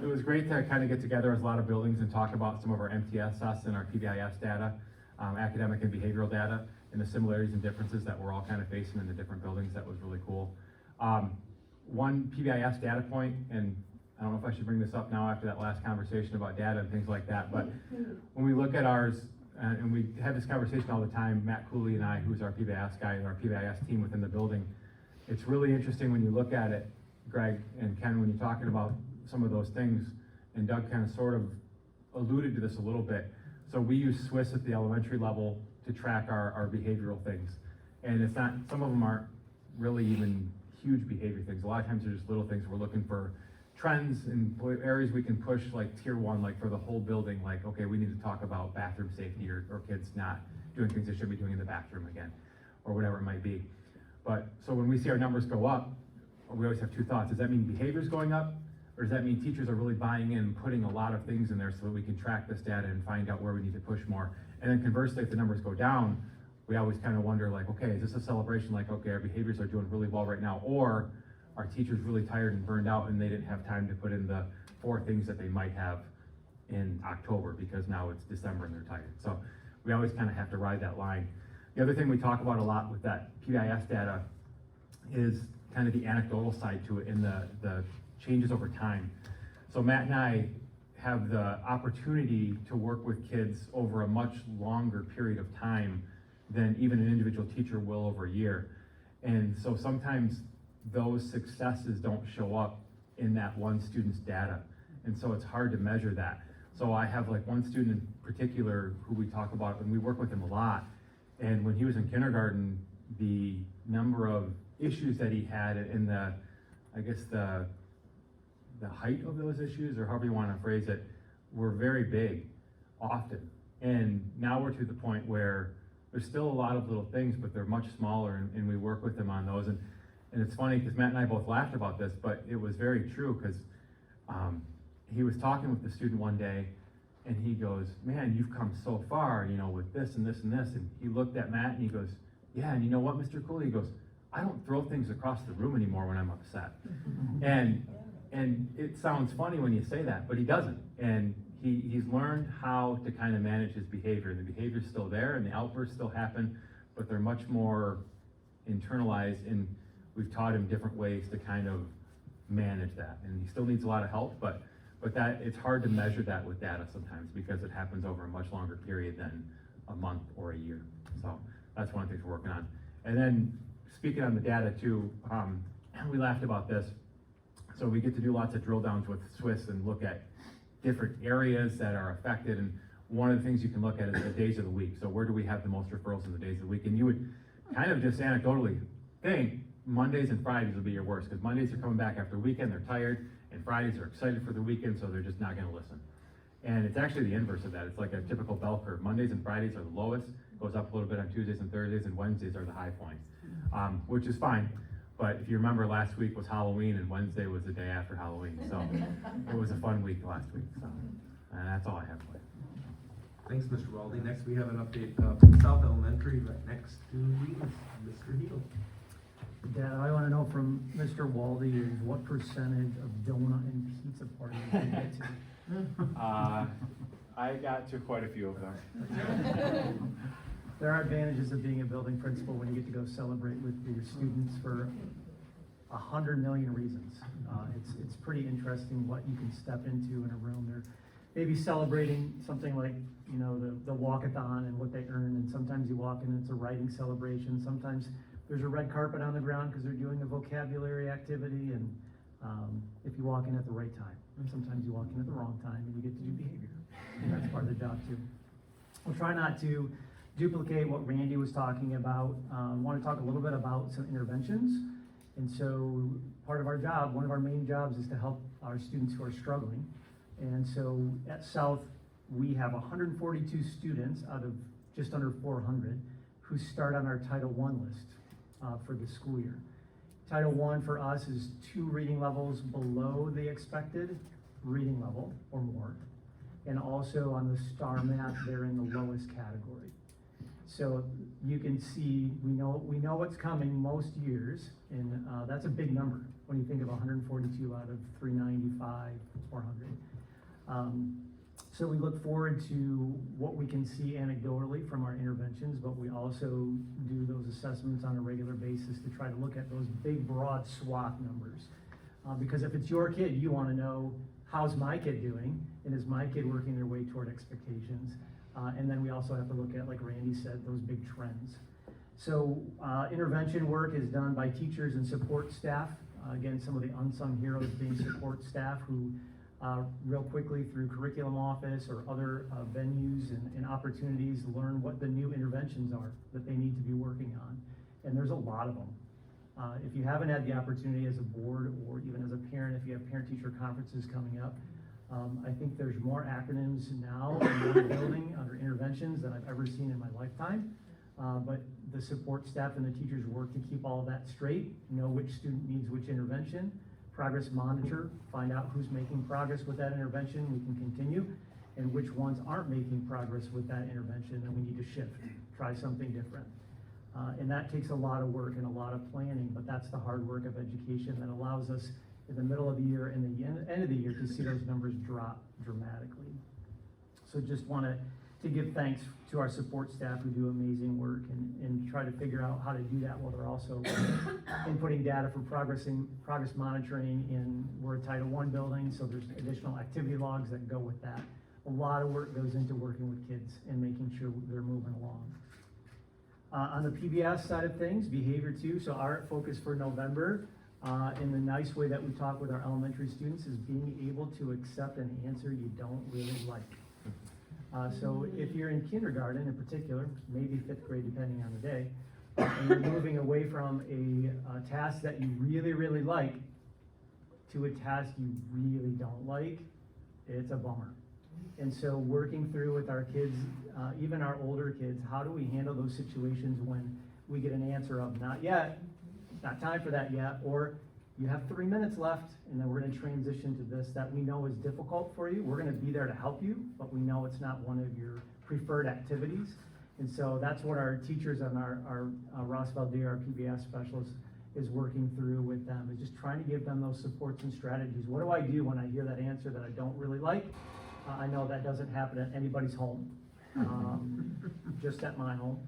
It was great to kind of get together as a lot of buildings and talk about some of our MTSS and our PBIS data, academic and behavioral data, and the similarities and differences that we're all kind of facing in the different buildings. That was really cool. One PBIS data point, and I don't know if I should bring this up now after that last conversation about data and things like that, but when we look at ours, and we have this conversation all the time, Matt Cooley and I, who's our PBIS guy and our PBIS team within the building, it's really interesting when you look at it, Greg and Ken, when you're talking about some of those things, and Doug kind of sort of alluded to this a little bit. So we use Swiss at the elementary level to track our behavioral things. And it's not, some of them aren't really even huge behavior things. A lot of times they're just little things. We're looking for trends and areas we can push, like tier 1, like for the whole building, like, okay, we need to talk about bathroom safety or kids not doing things they should be doing in the bathroom again, or whatever it might be. But, so when we see our numbers go up, we always have two thoughts. Does that mean behavior's going up? Or does that mean teachers are really buying in and putting a lot of things in there so that we can track this data and find out where we need to push more? And then conversely, if the numbers go down, we always kind of wonder, like, okay, is this a celebration? Like, okay, our behaviors are doing really well right now, or our teachers really tired and burned out and they didn't have time to put in the 4 things that they might have in October because now it's December and they're tired. So we always kind of have to ride that line. The other thing we talk about a lot with that PBIS data is kind of the anecdotal side to it and the changes over time. So Matt and I have the opportunity to work with kids over a much longer period of time than even an individual teacher will over a year. And so sometimes those successes don't show up in that one student's data. And so it's hard to measure that. So I have like one student in particular who we talk about, and we work with him a lot. And when he was in kindergarten, the number of issues that he had in the height of those issues, or however you want to phrase it, were very big, often. And now we're to the point where there's still a lot of little things, but they're much smaller, and we work with them on those. And it's funny, because Matt and I both laughed about this, but it was very true, because he was talking with the student one day, and he goes, man, you've come so far, you know, with this and this and this. And he looked at Matt and he goes, yeah, and you know what, Mr. Cooley? He goes, I don't throw things across the room anymore when I'm upset. And it sounds funny when you say that, but he doesn't. And he's learned how to kind of manage his behavior. And the behavior's still there and the outbursts still happen, but they're much more internalized, and we've taught him different ways to kind of manage that. And he still needs a lot of help, but that it's hard to measure that with data sometimes because it happens over a much longer period than a month or a year. So that's one of the things we're working on. And then speaking on the data too, we laughed about this. So we get to do lots of drill downs with Swiss and look at different areas that are affected. And one of the things you can look at is the days of the week. So where do we have the most referrals in the days of the week? And you would kind of just anecdotally think Mondays and Fridays will be your worst, because Mondays are coming back after a weekend, they're tired, and Fridays are excited for the weekend, so they're just not gonna listen. And it's actually the inverse of that. It's like a typical bell curve. Mondays and Fridays are the lowest, goes up a little bit on Tuesdays and Thursdays, and Wednesdays are the high points, which is fine. But if you remember, last week was Halloween, and Wednesday was the day after Halloween, so it was a fun week last week. So, and that's all I have for you. Thanks, Mr. Waldy. Next, we have an update from South Elementary right next to Mr. Heal. Dad, I want to know from Mr. Waldy is what percentage of donut and pizza parties did you get to? I got to quite a few of them. There are advantages of being a building principal when you get to go celebrate with your students for 100 million reasons. It's pretty interesting what you can step into in a room. They're maybe celebrating something like, you know, the walkathon and what they earn, and sometimes you walk in and it's a writing celebration. Sometimes there's a red carpet on the ground because they're doing a vocabulary activity, and if you walk in at the right time. And sometimes you walk in at the wrong time and you get to do behavior, and that's part of the job too. We'll try not to duplicate what Randy was talking about. Want to talk a little bit about some interventions. And so part of our job, one of our main jobs, is to help our students who are struggling. And so at South, we have 142 students out of just under 400 who start on our Title I list for the school year. Title I for us is 2 reading levels below the expected reading level or more. And also on the STAR map, they're in the lowest category. So you can see, we know what's coming most years, and that's a big number when you think of 142 out of 395, 400. So we look forward to what we can see anecdotally from our interventions, but we also do those assessments on a regular basis to try to look at those big, broad swath numbers. Because if it's your kid, you want to know, how's my kid doing, and is my kid working their way toward expectations? And then we also have to look at, like Randy said, those big trends. So intervention work is done by teachers and support staff. Again, some of the unsung heroes being support staff who real quickly through curriculum office or other venues and opportunities learn what the new interventions are that they need to be working on. And there's a lot of them. If you haven't had the opportunity as a board or even as a parent, if you have parent-teacher conferences coming up, I think there's more acronyms now in one building under interventions than I've ever seen in my lifetime. But the support staff and the teachers work to keep all of that straight, know which student needs which intervention, progress monitor, find out who's making progress with that intervention, we can continue, and which ones aren't making progress with that intervention, and we need to shift, try something different. And that takes a lot of work and a lot of planning, but that's the hard work of education that allows us in the middle of the year and the end of the year to see those numbers drop dramatically. So just want to give thanks to our support staff who do amazing work and try to figure out how to do that while they're also inputting data for progress monitoring. And we're a Title I building, so there's additional activity logs that go with that. A lot of work goes into working with kids and making sure they're moving along. On the PBS side of things, behavior too, so our focus for November, in the nice way that we talk with our elementary students, is being able to accept an answer you don't really like. So if you're in kindergarten in particular, maybe 5th grade depending on the day, and you're moving away from a task that you really, really like to a task you really don't like, it's a bummer. And so working through with our kids, even our older kids, how do we handle those situations when we get an answer of not yet, not time for that yet, or you have 3 minutes left, and then we're going to transition to this that we know is difficult for you. We're going to be there to help you, but we know it's not one of your preferred activities. And so that's what our teachers and our Ross Valdir, our PBS specialist, is working through with them, is just trying to give them those supports and strategies. What do I do when I hear that answer that I don't really like? I know that doesn't happen at anybody's home, just at my home.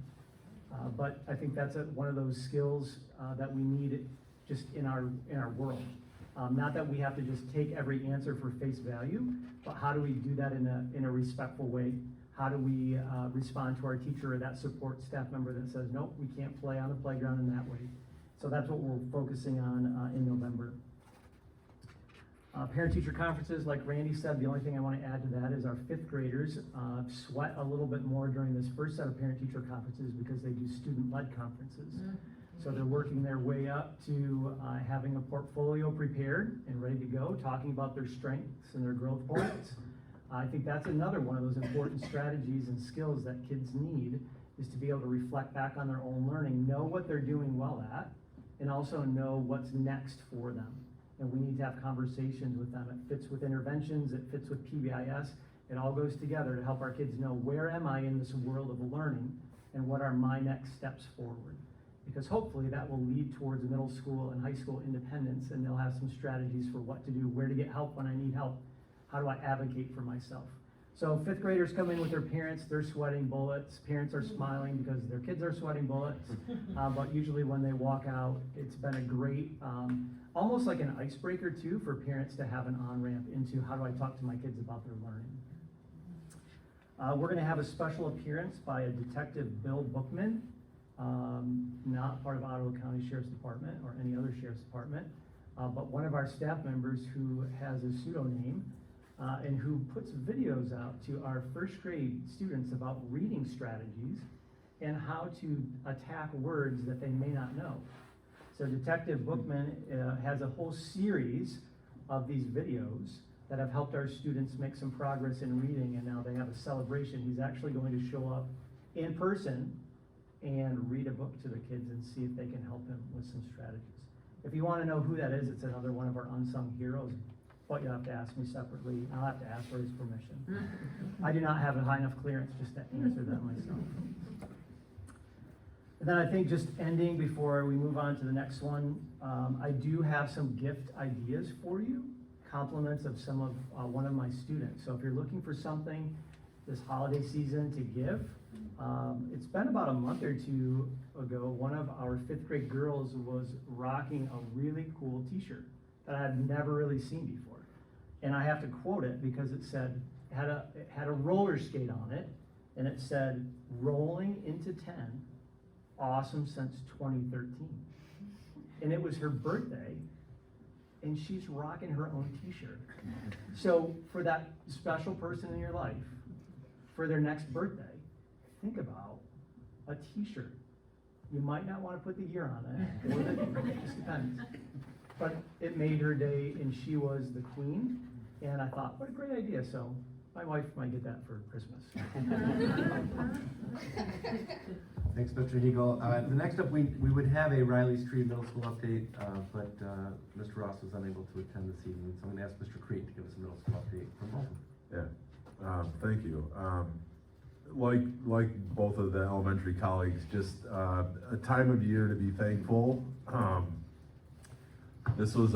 But I think that's one of those skills that we need just in our world. Not that we have to just take every answer for face value, but how do we do that in a respectful way? How do we respond to our teacher or that support staff member that says, nope, we can't play on the playground in that way? So that's what we're focusing on in November. Parent-teacher conferences, like Randy said, the only thing I want to add to that is our 5th graders sweat a little bit more during this first set of parent-teacher conferences because they do student-led conferences. So they're working their way up to having a portfolio prepared and ready to go, talking about their strengths and their growth points. I think that's another one of those important strategies and skills that kids need, is to be able to reflect back on their own learning, know what they're doing well at, and also know what's next for them. And we need to have conversations with them. It fits with interventions, it fits with PBIS. It all goes together to help our kids know, where am I in this world of learning and what are my next steps forward? Because hopefully that will lead towards middle school and high school independence, and they'll have some strategies for what to do, where to get help when I need help. How do I advocate for myself? So fifth graders come in with their parents, they're sweating bullets. Parents are smiling because their kids are sweating bullets. But usually when they walk out, it's been a great, almost like an icebreaker too, for parents to have an on-ramp into how do I talk to my kids about their learning. We're gonna have a special appearance by a Detective Bill Bookman, not part of Ottawa County Sheriff's Department or any other Sheriff's Department, but one of our staff members who has a pseudonym and who puts videos out to our first grade students about reading strategies and how to attack words that they may not know. So Detective Bookman has a whole series of these videos that have helped our students make some progress in reading, and now they have a celebration. He's actually going to show up in person and read a book to the kids and see if they can help him with some strategies. If you want to know who that is, it's another one of our unsung heroes, but you'll have to ask me separately. I'll have to ask for his permission. I do not have a high enough clearance just to answer that myself. And then I think just ending before we move on to the next one, I do have some gift ideas for you, compliments of some of one of my students. So if you're looking for something this holiday season to give, it's been about a month or two ago, one of our fifth grade girls was rocking a really cool t-shirt that I had never really seen before. And I have to quote it because it said, it had a roller skate on it, and it said, "Rolling into 10, awesome since 2013. And it was her birthday, and she's rocking her own t-shirt. So for that special person in your life, for their next birthday, think about a t-shirt. You might not want to put the year on it, or it just depends. But it made her day, and she was the queen, and I thought, what a great idea. So my wife might get that for Christmas. Thanks, Mr. Hegel. The next up, we would have a Riley's Tree Middle School update, but Mr. Ross was unable to attend this evening, so I'm going to ask Mr. Crete to give us a middle school update from both. Yeah, thank you. Like both of the elementary colleagues, just a time of year to be thankful. This was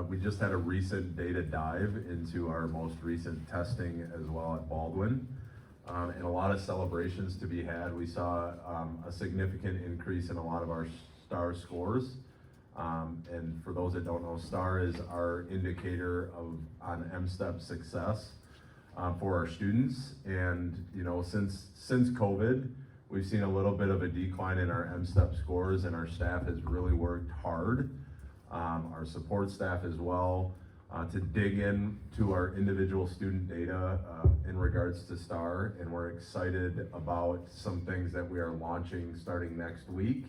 we just had a recent data dive into our most recent testing as well at Baldwin. And a lot of celebrations to be had. We saw a significant increase in a lot of our STAR scores. And for those that don't know, STAR is our indicator on M-STEP success for our students. And you know, since COVID, we've seen a little bit of a decline in our M-STEP scores, and our staff has really worked hard, our support staff as well, to dig in to our individual student data in regards to STAR, and we're excited about some things that we are launching starting next week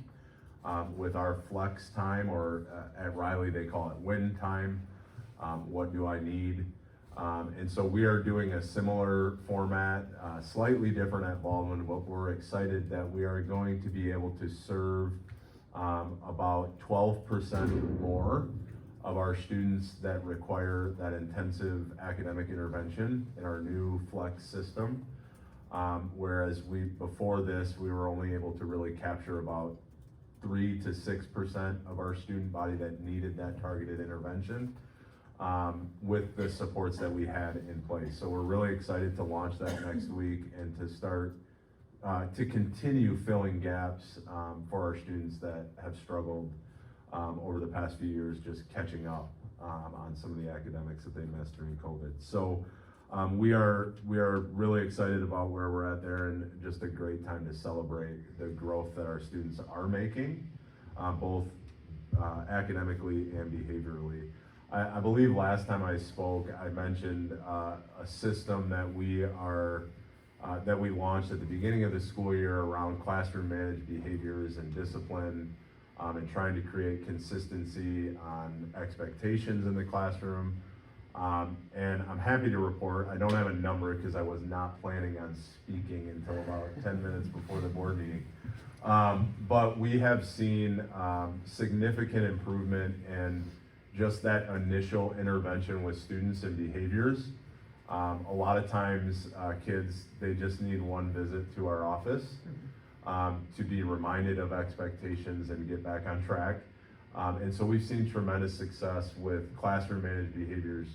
with our flex time, or at Riley they call it win time. What do I need? And so we are doing a similar format, slightly different at Baldwin, but we're excited that we are going to be able to serve about 12% more of our students that require that intensive academic intervention in our new flex system. Whereas before this, we were only able to really capture about 3 to 6% of our student body that needed that targeted intervention with the supports that we had in place. So we're really excited to launch that next week and to start to continue filling gaps for our students that have struggled over the past few years, just catching up on some of the academics that they missed during COVID. So we are really excited about where we're at there, and just a great time to celebrate the growth that our students are making, both academically and behaviorally. I believe last time I spoke, I mentioned a system that we launched at the beginning of the school year around classroom managed behaviors and discipline, and trying to create consistency on expectations in the classroom. And I'm happy to report, I don't have a number because I was not planning on speaking until about 10 minutes before the board meeting. But we have seen significant improvement in just that initial intervention with students and behaviors. A lot of times kids, they just need one visit to our office to be reminded of expectations and get back on track. And so we've seen tremendous success with classroom managed behaviors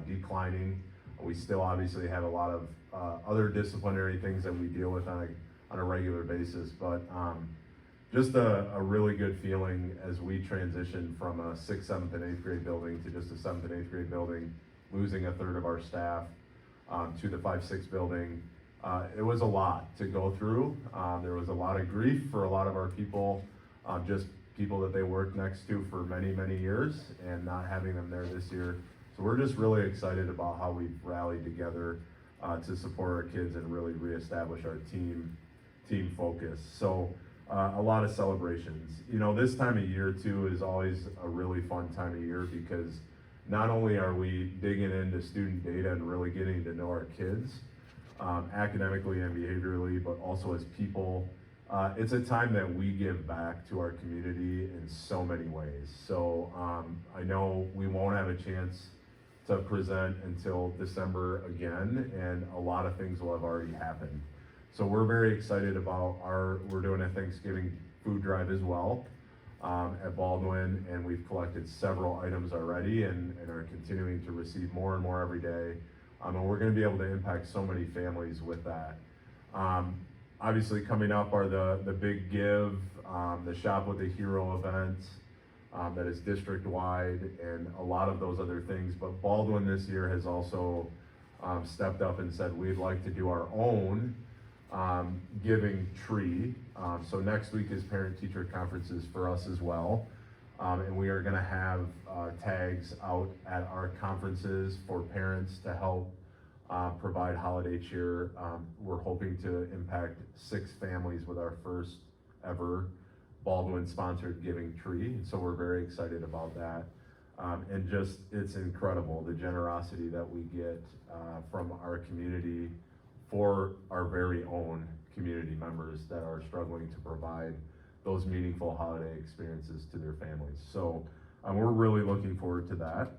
declining We still obviously have a lot of other disciplinary things that we deal with on a regular basis, but just a really good feeling as we transition from a 6th, 7th, and 8th grade building to just a 7th and 8th grade building, losing a third of our staff to the 5, 6 building. It was a lot to go through. There was a lot of grief for a lot of our people, just people that they worked next to for many, many years, and not having them there this year. So we're just really excited about how we've rallied together to support our kids and really reestablish our team focus. So a lot of celebrations. You know, this time of year too is always a really fun time of year because not only are we digging into student data and really getting to know our kids, academically and behaviorally, but also as people. It's a time that we give back to our community in so many ways. So I know we won't have a chance to present until December again, and a lot of things will have already happened. So we're very excited about we're doing a Thanksgiving food drive as well at Baldwin, and we've collected several items already and are continuing to receive more and more every day. And we're going to be able to impact so many families with that. Obviously coming up are the Big Give, the Shop with a Hero event that is district-wide, and a lot of those other things. But Baldwin this year has also stepped up and said we'd like to do our own giving tree. So next week is parent-teacher conferences for us as well. And we are gonna have tags out at our conferences for parents to help provide holiday cheer. We're hoping to impact 6 families with our first ever Baldwin-sponsored giving tree. So we're very excited about that. And just, it's incredible, the generosity that we get from our community for our very own community members that are struggling to provide those meaningful holiday experiences to their families. So we're really looking forward to that.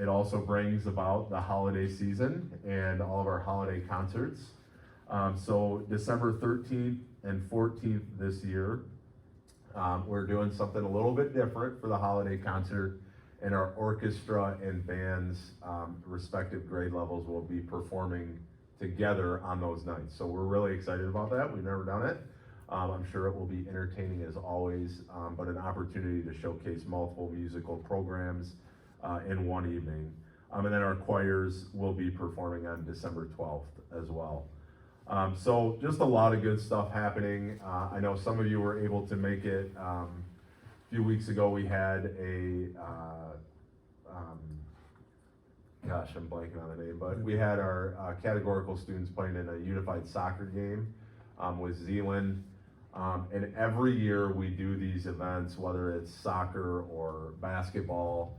It also brings about the holiday season and all of our holiday concerts. So December 13th and 14th this year, we're doing something a little bit different for the holiday concert, and our orchestra and bands, respective grade levels, will be performing together on those nights. So we're really excited about that. We've never done it. I'm sure it will be entertaining as always, but an opportunity to showcase multiple musical programs in one evening. And then our choirs will be performing on December 12th as well. So just a lot of good stuff happening. I know some of you were able to make it. A few weeks ago we had gosh, I'm blanking on the name, but we had our categorical students playing in a unified soccer game with Zealand. And every year we do these events, whether it's soccer or basketball.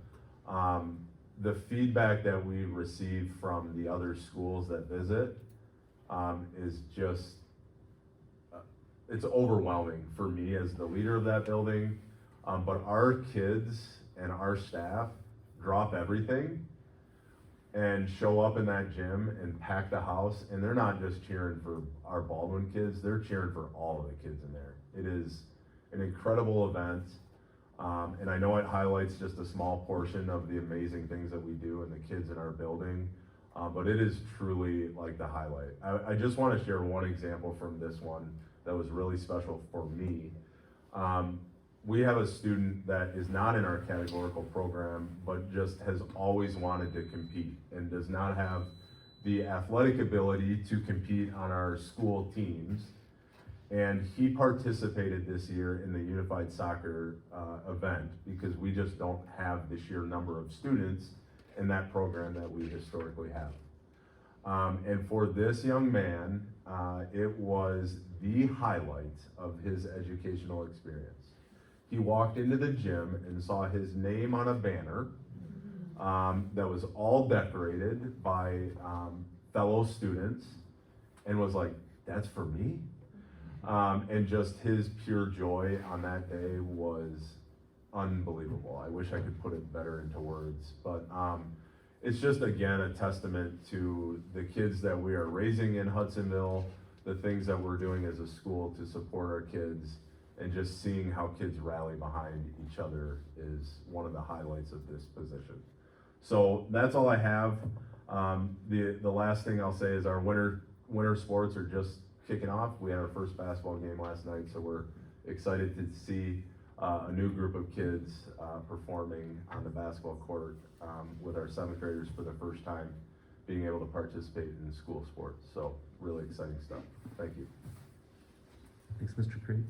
The feedback that we receive from the other schools that visit is just, it's overwhelming for me as the leader of that building. But our kids and our staff drop everything and show up in that gym and pack the house, and they're not just cheering for our Baldwin kids, they're cheering for all of the kids in there. It is an incredible event, and I know it highlights just a small portion of the amazing things that we do and the kids in our building, but it is truly like the highlight. I just want to share one example from this one that was really special for me. We have a student that is not in our categorical program, but just has always wanted to compete and does not have the athletic ability to compete on our school teams. And he participated this year in the unified soccer event because we just don't have the sheer number of students in that program that we historically have. And for this young man, it was the highlight of his educational experience. He walked into the gym and saw his name on a banner that was all decorated by fellow students and was like, that's for me? And just his pure joy on that day was unbelievable. I wish I could put it better into words, but it's just, again, a testament to the kids that we are raising in Hudsonville, the things that we're doing as a school to support our kids, and just seeing how kids rally behind each other is one of the highlights of this position. So that's all I have. The last thing I'll say is our winter sports are just kicking off. We had our first basketball game last night, so we're excited to see a new group of kids performing on the basketball court with our 7th graders for the first time being able to participate in school sports. So really exciting stuff. Thank you. Thanks, Mr. Crate.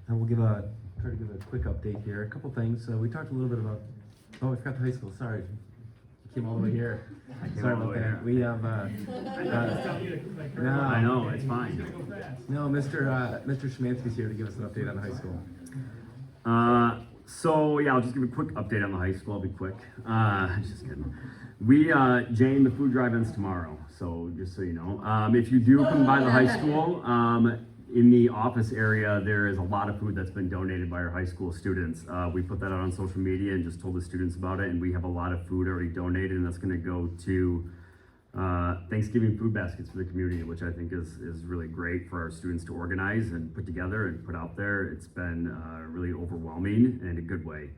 And we'll try to give a quick update here. A couple things. We talked a little bit about, oh, I forgot the high school, sorry. You came all the way here. Sorry about that. We have, no, I know, it's fine. No, Mr. Schmansky's here to give us an update on the high school. So yeah, I'll just give a quick update on the high school. I'll be quick. Just kidding. Jane, the food drive ends tomorrow. So just so you know, if you do come by the high school, in the office area, there is a lot of food that's been donated by our high school students. We put that out on social media and just told the students about it, and we have a lot of food already donated, and that's gonna go to Thanksgiving food baskets for the community, which I think is really great for our students to organize and put together and put out there. It's been really overwhelming in a good way.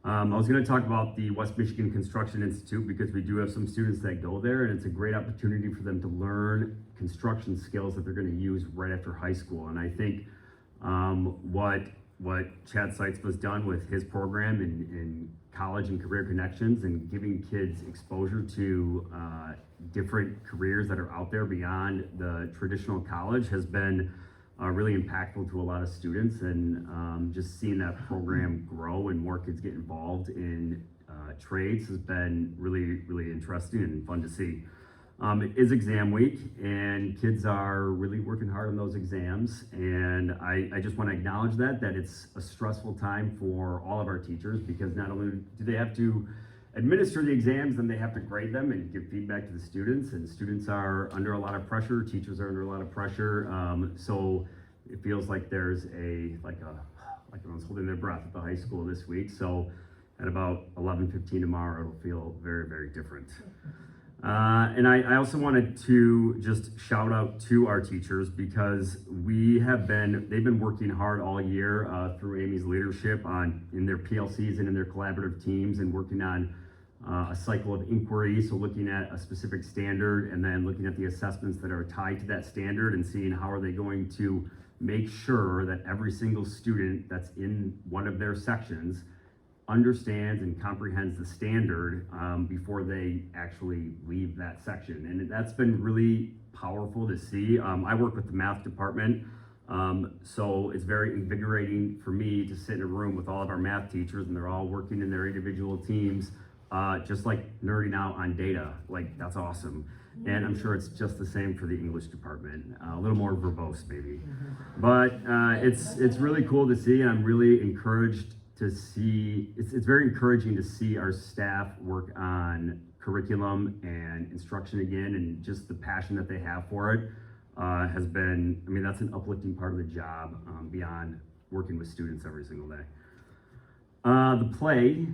I was going to talk about the West Michigan Construction Institute because we do have some students that go there, and it's a great opportunity for them to learn construction skills that they're going to use right after high school. And I think what Chad Seitz has done with his program in college and career connections and giving kids exposure to different careers that are out there beyond the traditional college has been really impactful to a lot of students, and just seeing that program grow and more kids get involved in trades has been really, really interesting and fun to see. It is exam week, and kids are really working hard on those exams, and I just want to acknowledge that it's a stressful time for all of our teachers, because not only do they have to administer the exams, then they have to grade them and give feedback to the students, and students are under a lot of pressure, teachers are under a lot of pressure, so it feels like there's like everyone's holding their breath at the high school this week. So at about 11:15 tomorrow, it'll feel very, very different. And I also wanted to just shout out to our teachers, because they've been working hard all year through Amy's leadership in their PLCs and in their collaborative teams, and working on a cycle of inquiry, so looking at a specific standard and then looking at the assessments that are tied to that standard and seeing how are they going to make sure that every single student that's in one of their sections understands and comprehends the standard before they actually leave that section. And that's been really powerful to see. I work with the math department, so it's very invigorating for me to sit in a room with all of our math teachers, and they're all working in their individual teams, just like nerding out on data. Like, that's awesome. And I'm sure it's just the same for the English department, a little more verbose maybe. But it's really cool to see, and I'm really encouraged to see, it's very encouraging to see our staff work on curriculum and instruction again, and just the passion that they have for it has been, I mean, that's an uplifting part of the job beyond working with students every single day. The play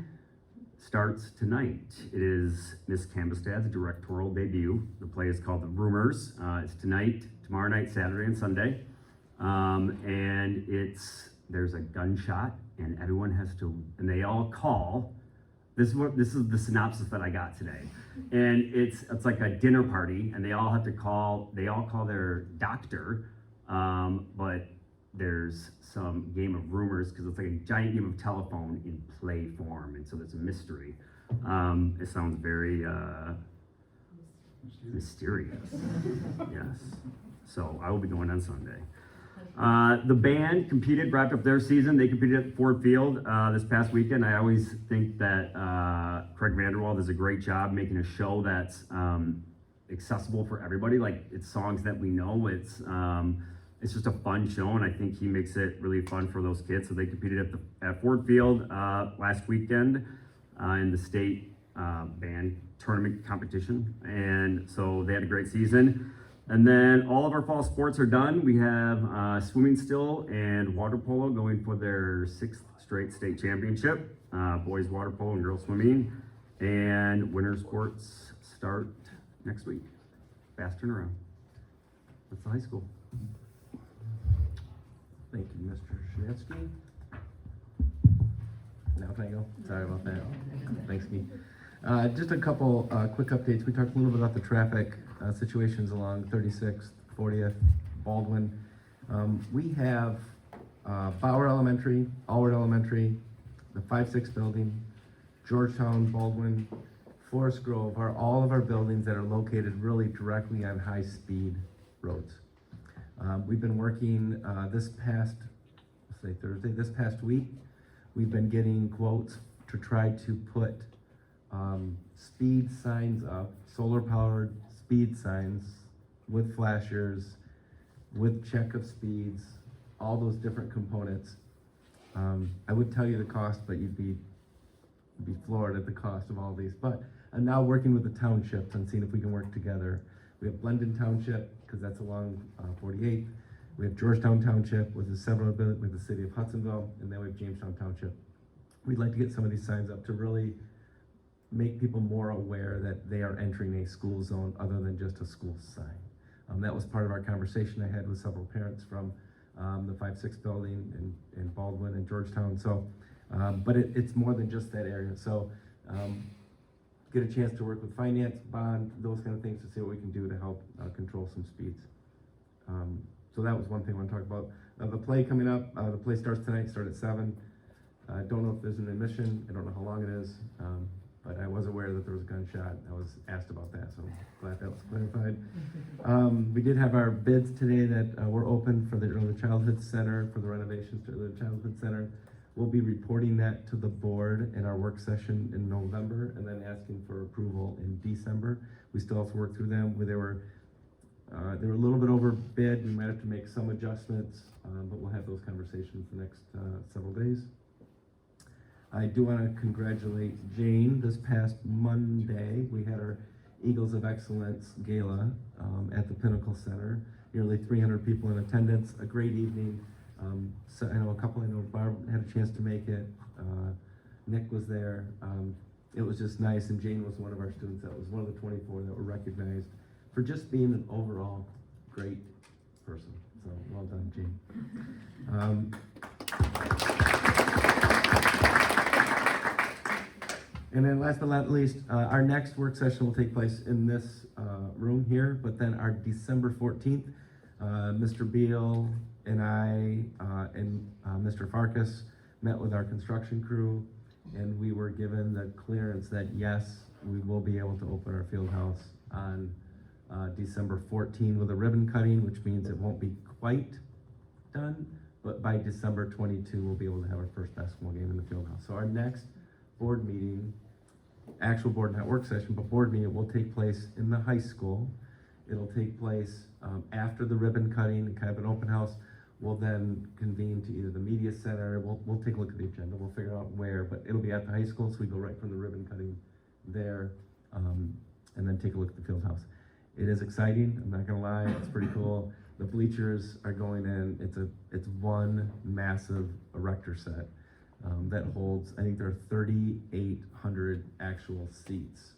starts tonight. It is Miss Cambistad's directorial debut. The play is called The Rumors. It's tonight, tomorrow night, Saturday and Sunday. And there's a gunshot, and everyone has to, and they all call. This is the synopsis that I got today. And it's like a dinner party, and they all call their doctor, but there's some game of rumors, because it's like a giant game of telephone in play form, and so there's a mystery. It sounds very mysterious. Yes. So I will be going on Sunday. The band wrapped up their season. They competed at Ford Field this past weekend. I always think that Craig Vanderwald does a great job making a show that's accessible for everybody. Like, it's songs that we know. It's just a fun show, and I think he makes it really fun for those kids. So they competed at Ford Field last weekend in the state band tournament competition, and so they had a great season. And then all of our fall sports are done. We have swimming still and water polo going for their 6th straight state championship, boys water polo and girls swimming. And winter sports start next week. Fast turnaround. That's the high school. Thank you, Mr. Shinatsky. Now can I go? Sorry about that. Thanks, Keith. Just a couple quick updates. We talked a little bit about the traffic situations along 36th, 40th, Baldwin. We have Bauer Elementary, Allward Elementary, the 5-6 building, Georgetown, Baldwin, Forest Grove are all of our buildings that are located really directly on high-speed roads. We've been working this past week, we've been getting quotes to try to put speed signs up, solar-powered speed signs with flashers, with check of speeds, all those different components. I would tell you the cost, but you'd be floored at the cost of all these. But I'm now working with the townships and seeing if we can work together. We have Blendon Township, because that's along 48. We have Georgetown Township with the city of Hudsonville, and then we have Jamestown Township. We'd like to get some of these signs up to really make people more aware that they are entering a school zone other than just a school sign. That was part of our conversation I had with several parents from the 5-6 building in Baldwin and Georgetown. So, but it's more than just that area. So, get a chance to work with finance, bond, those kind of things to see what we can do to help control some speeds. So that was one thing I want to talk about. The play coming up, the play starts tonight, start at 7. I don't know if there's an admission, I don't know how long it is, but I was aware that there was a gunshot. I was asked about that, so I'm glad that was clarified. We did have our bids today that were open for the Early Childhood Center, for the renovations to the Early Childhood Center. We'll be reporting that to the board in our work session in November and then asking for approval in December. We still have to work through them. They were a little bit over bid. We might have to make some adjustments, but we'll have those conversations the next several days. I do want to congratulate Jane. This past Monday, we had our Eagles of Excellence Gala at the Pinnacle Center. Nearly 300 people in attendance, a great evening. So I know Barb had a chance to make it. Nick was there. It was just nice, and Jane was one of our students that was one of the 24 that were recognized for just being an overall great person. So well done, Jane. And then last but not least, our next work session will take place in this room here, but then our December 14th, Mr. Beal and I and Mr. Farkas met with our construction crew, and we were given the clearance that yes, we will be able to open our field house on December 14 with a ribbon cutting, which means it won't be quite done, but by December 22, we'll be able to have our first basketball game in the field house. So our next board meeting, actual board, not work session, but board meeting, will take place in the high school. It'll take place after the ribbon cutting, kind of an open house. We'll then convene to either the media center. We'll take a look at the agenda. We'll figure out where, but it'll be at the high school, so we go right from the ribbon cutting there, and then take a look at the field house. It is exciting. I'm not gonna lie. It's pretty cool. The bleachers are going in. It's one massive erector set that holds. I think there are 3,800 actual seats.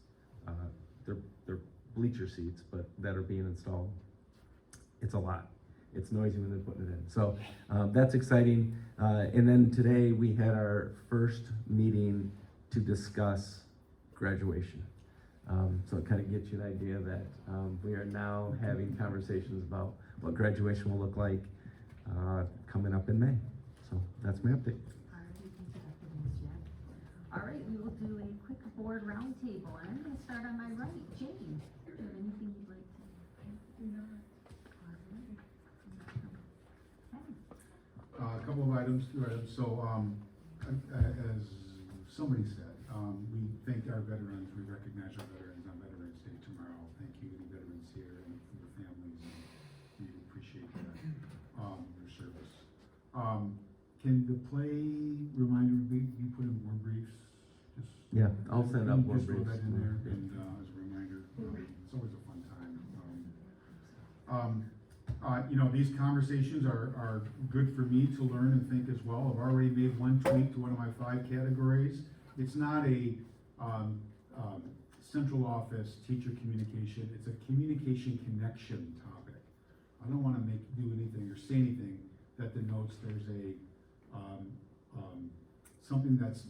They're bleacher seats, but that are being installed. It's a lot. It's noisy when they're putting it in. So that's exciting. And then today we had our first meeting to discuss graduation. So it kind of gets you an idea that we are now having conversations about what graduation will look like coming up in May. So that's my update. All right, we will do a quick board roundtable, and I'm going to start on my right. Jane, do you have anything you'd like to? A couple of items, two items. So, as somebody said, we thank our veterans. We recognize our veterans on Veterans Day tomorrow. Thank you to the veterans here and for their families. We appreciate that, your service. Can the play reminder be put in board briefs? Just Yeah, I'll send out board just throw briefs. that in there, and as a reminder, it's always a fun time. You know, these conversations are good for me to learn and think as well. I've already made one tweak to one of my 5 categories. It's not a central office teacher communication. It's a communication connection topic. I don't want to do anything or say anything that denotes there's a something that's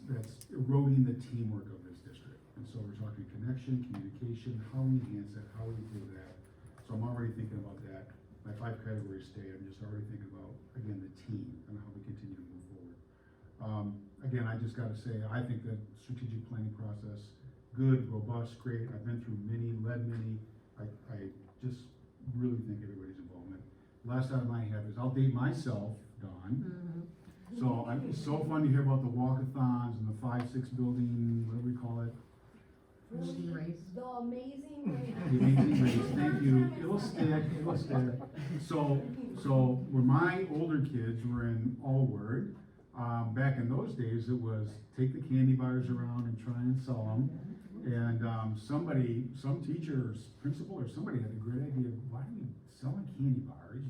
eroding the teamwork of this district. And so we're talking connection, communication, how we enhance that, how we improve that. So I'm already thinking about that. My 5 categories stay, I'm just already thinking about, again, the team and how we continue to move forward. Again, I just gotta say, I think the strategic planning process, good, robust, great. I've been through many, led many. I just really think everybody's involvement. Last item I have is, I'll date myself, Dawn. So it's so fun to hear about the walkathons and the 5-6 building, whatever we call it. Amazing race. The amazing race. The amazing race, thank you. It'll stick. So when my older kids were in Allward, back in those days, it was take the candy bars around and try and sell them. And some teachers, principal or somebody had a great idea, why are we selling candy bars,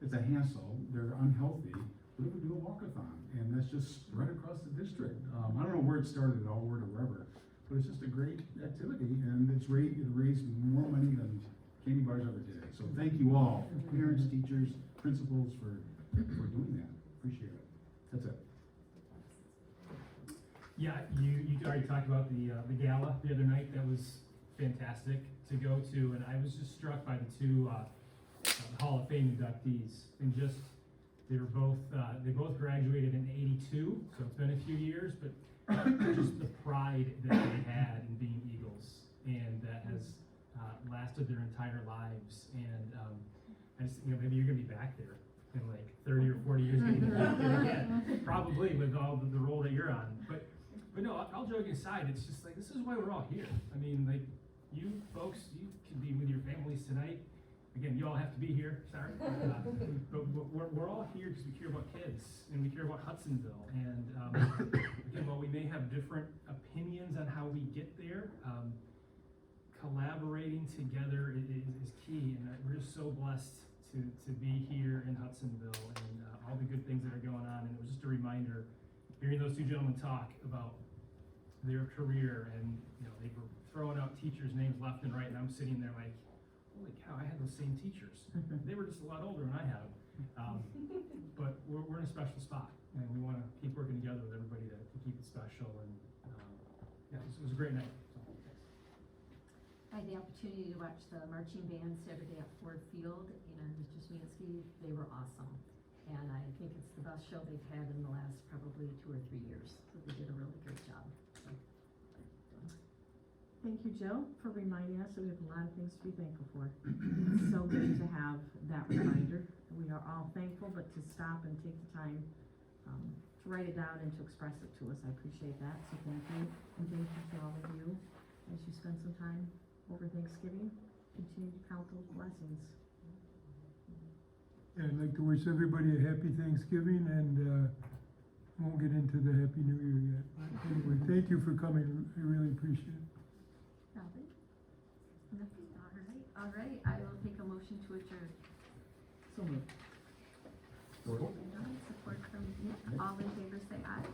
it's a hassle, they're unhealthy. What if we do a walkathon? And that's just spread across the district. I don't know where it started at Allward or wherever, but it's just a great activity, and it raised more money than candy bars ever did. So thank you all, parents, teachers, principals, for doing that. Appreciate it. That's it. Yeah, you already talked about the gala the other night. That was fantastic to go to, and I was just struck by the two Hall of Fame inductees, and just they both graduated in '82, so it's been a few years, but just the pride that they had in being Eagles, and that has lasted their entire lives. And I just, maybe you're gonna be back there in like 30 or 40 years, again, probably with all the role that you're on. But no, all joking aside, it's just like, this is why we're all here. I mean, like, you folks, you can be with your families tonight. Again, you all have to be here, sorry. But we're all here because we care about kids, and we care about Hudsonville. And again, while we may have different opinions on how we get there, collaborating together is key. And we're just so blessed to be here in Hudsonville, and all the good things that are going on. And it was just a reminder, hearing those two gentlemen talk about their career, and they were throwing out teachers' names left and right, and I'm sitting there like, holy cow, I had those same teachers. They were just a lot older than I have. But we're in a special spot, and we want to keep working together with everybody to keep it special. And yeah, it was a great night. So, I had the opportunity to watch the marching band Saturday at Ford Field, and Mr. Swiansky, they were awesome. And I think it's the best show they've had in the last probably 2 or 3 years. So they did a really great job. Thank you, Jill, for reminding us that we have a lot of things to be thankful for. It's so good to have that reminder. We are all thankful, but to stop and take the time to write it down and to express it to us, I appreciate that. So thank you, and thank you to all of you as you spend some time over Thanksgiving. Continue to count those blessings. Yeah, I'd like to wish everybody a happy Thanksgiving, and won't get into the Happy New Year yet. But anyway, thank you for coming. I really appreciate it. All right, I will take a motion to adjourn. So moved. Support from Nick. All in favor say aye.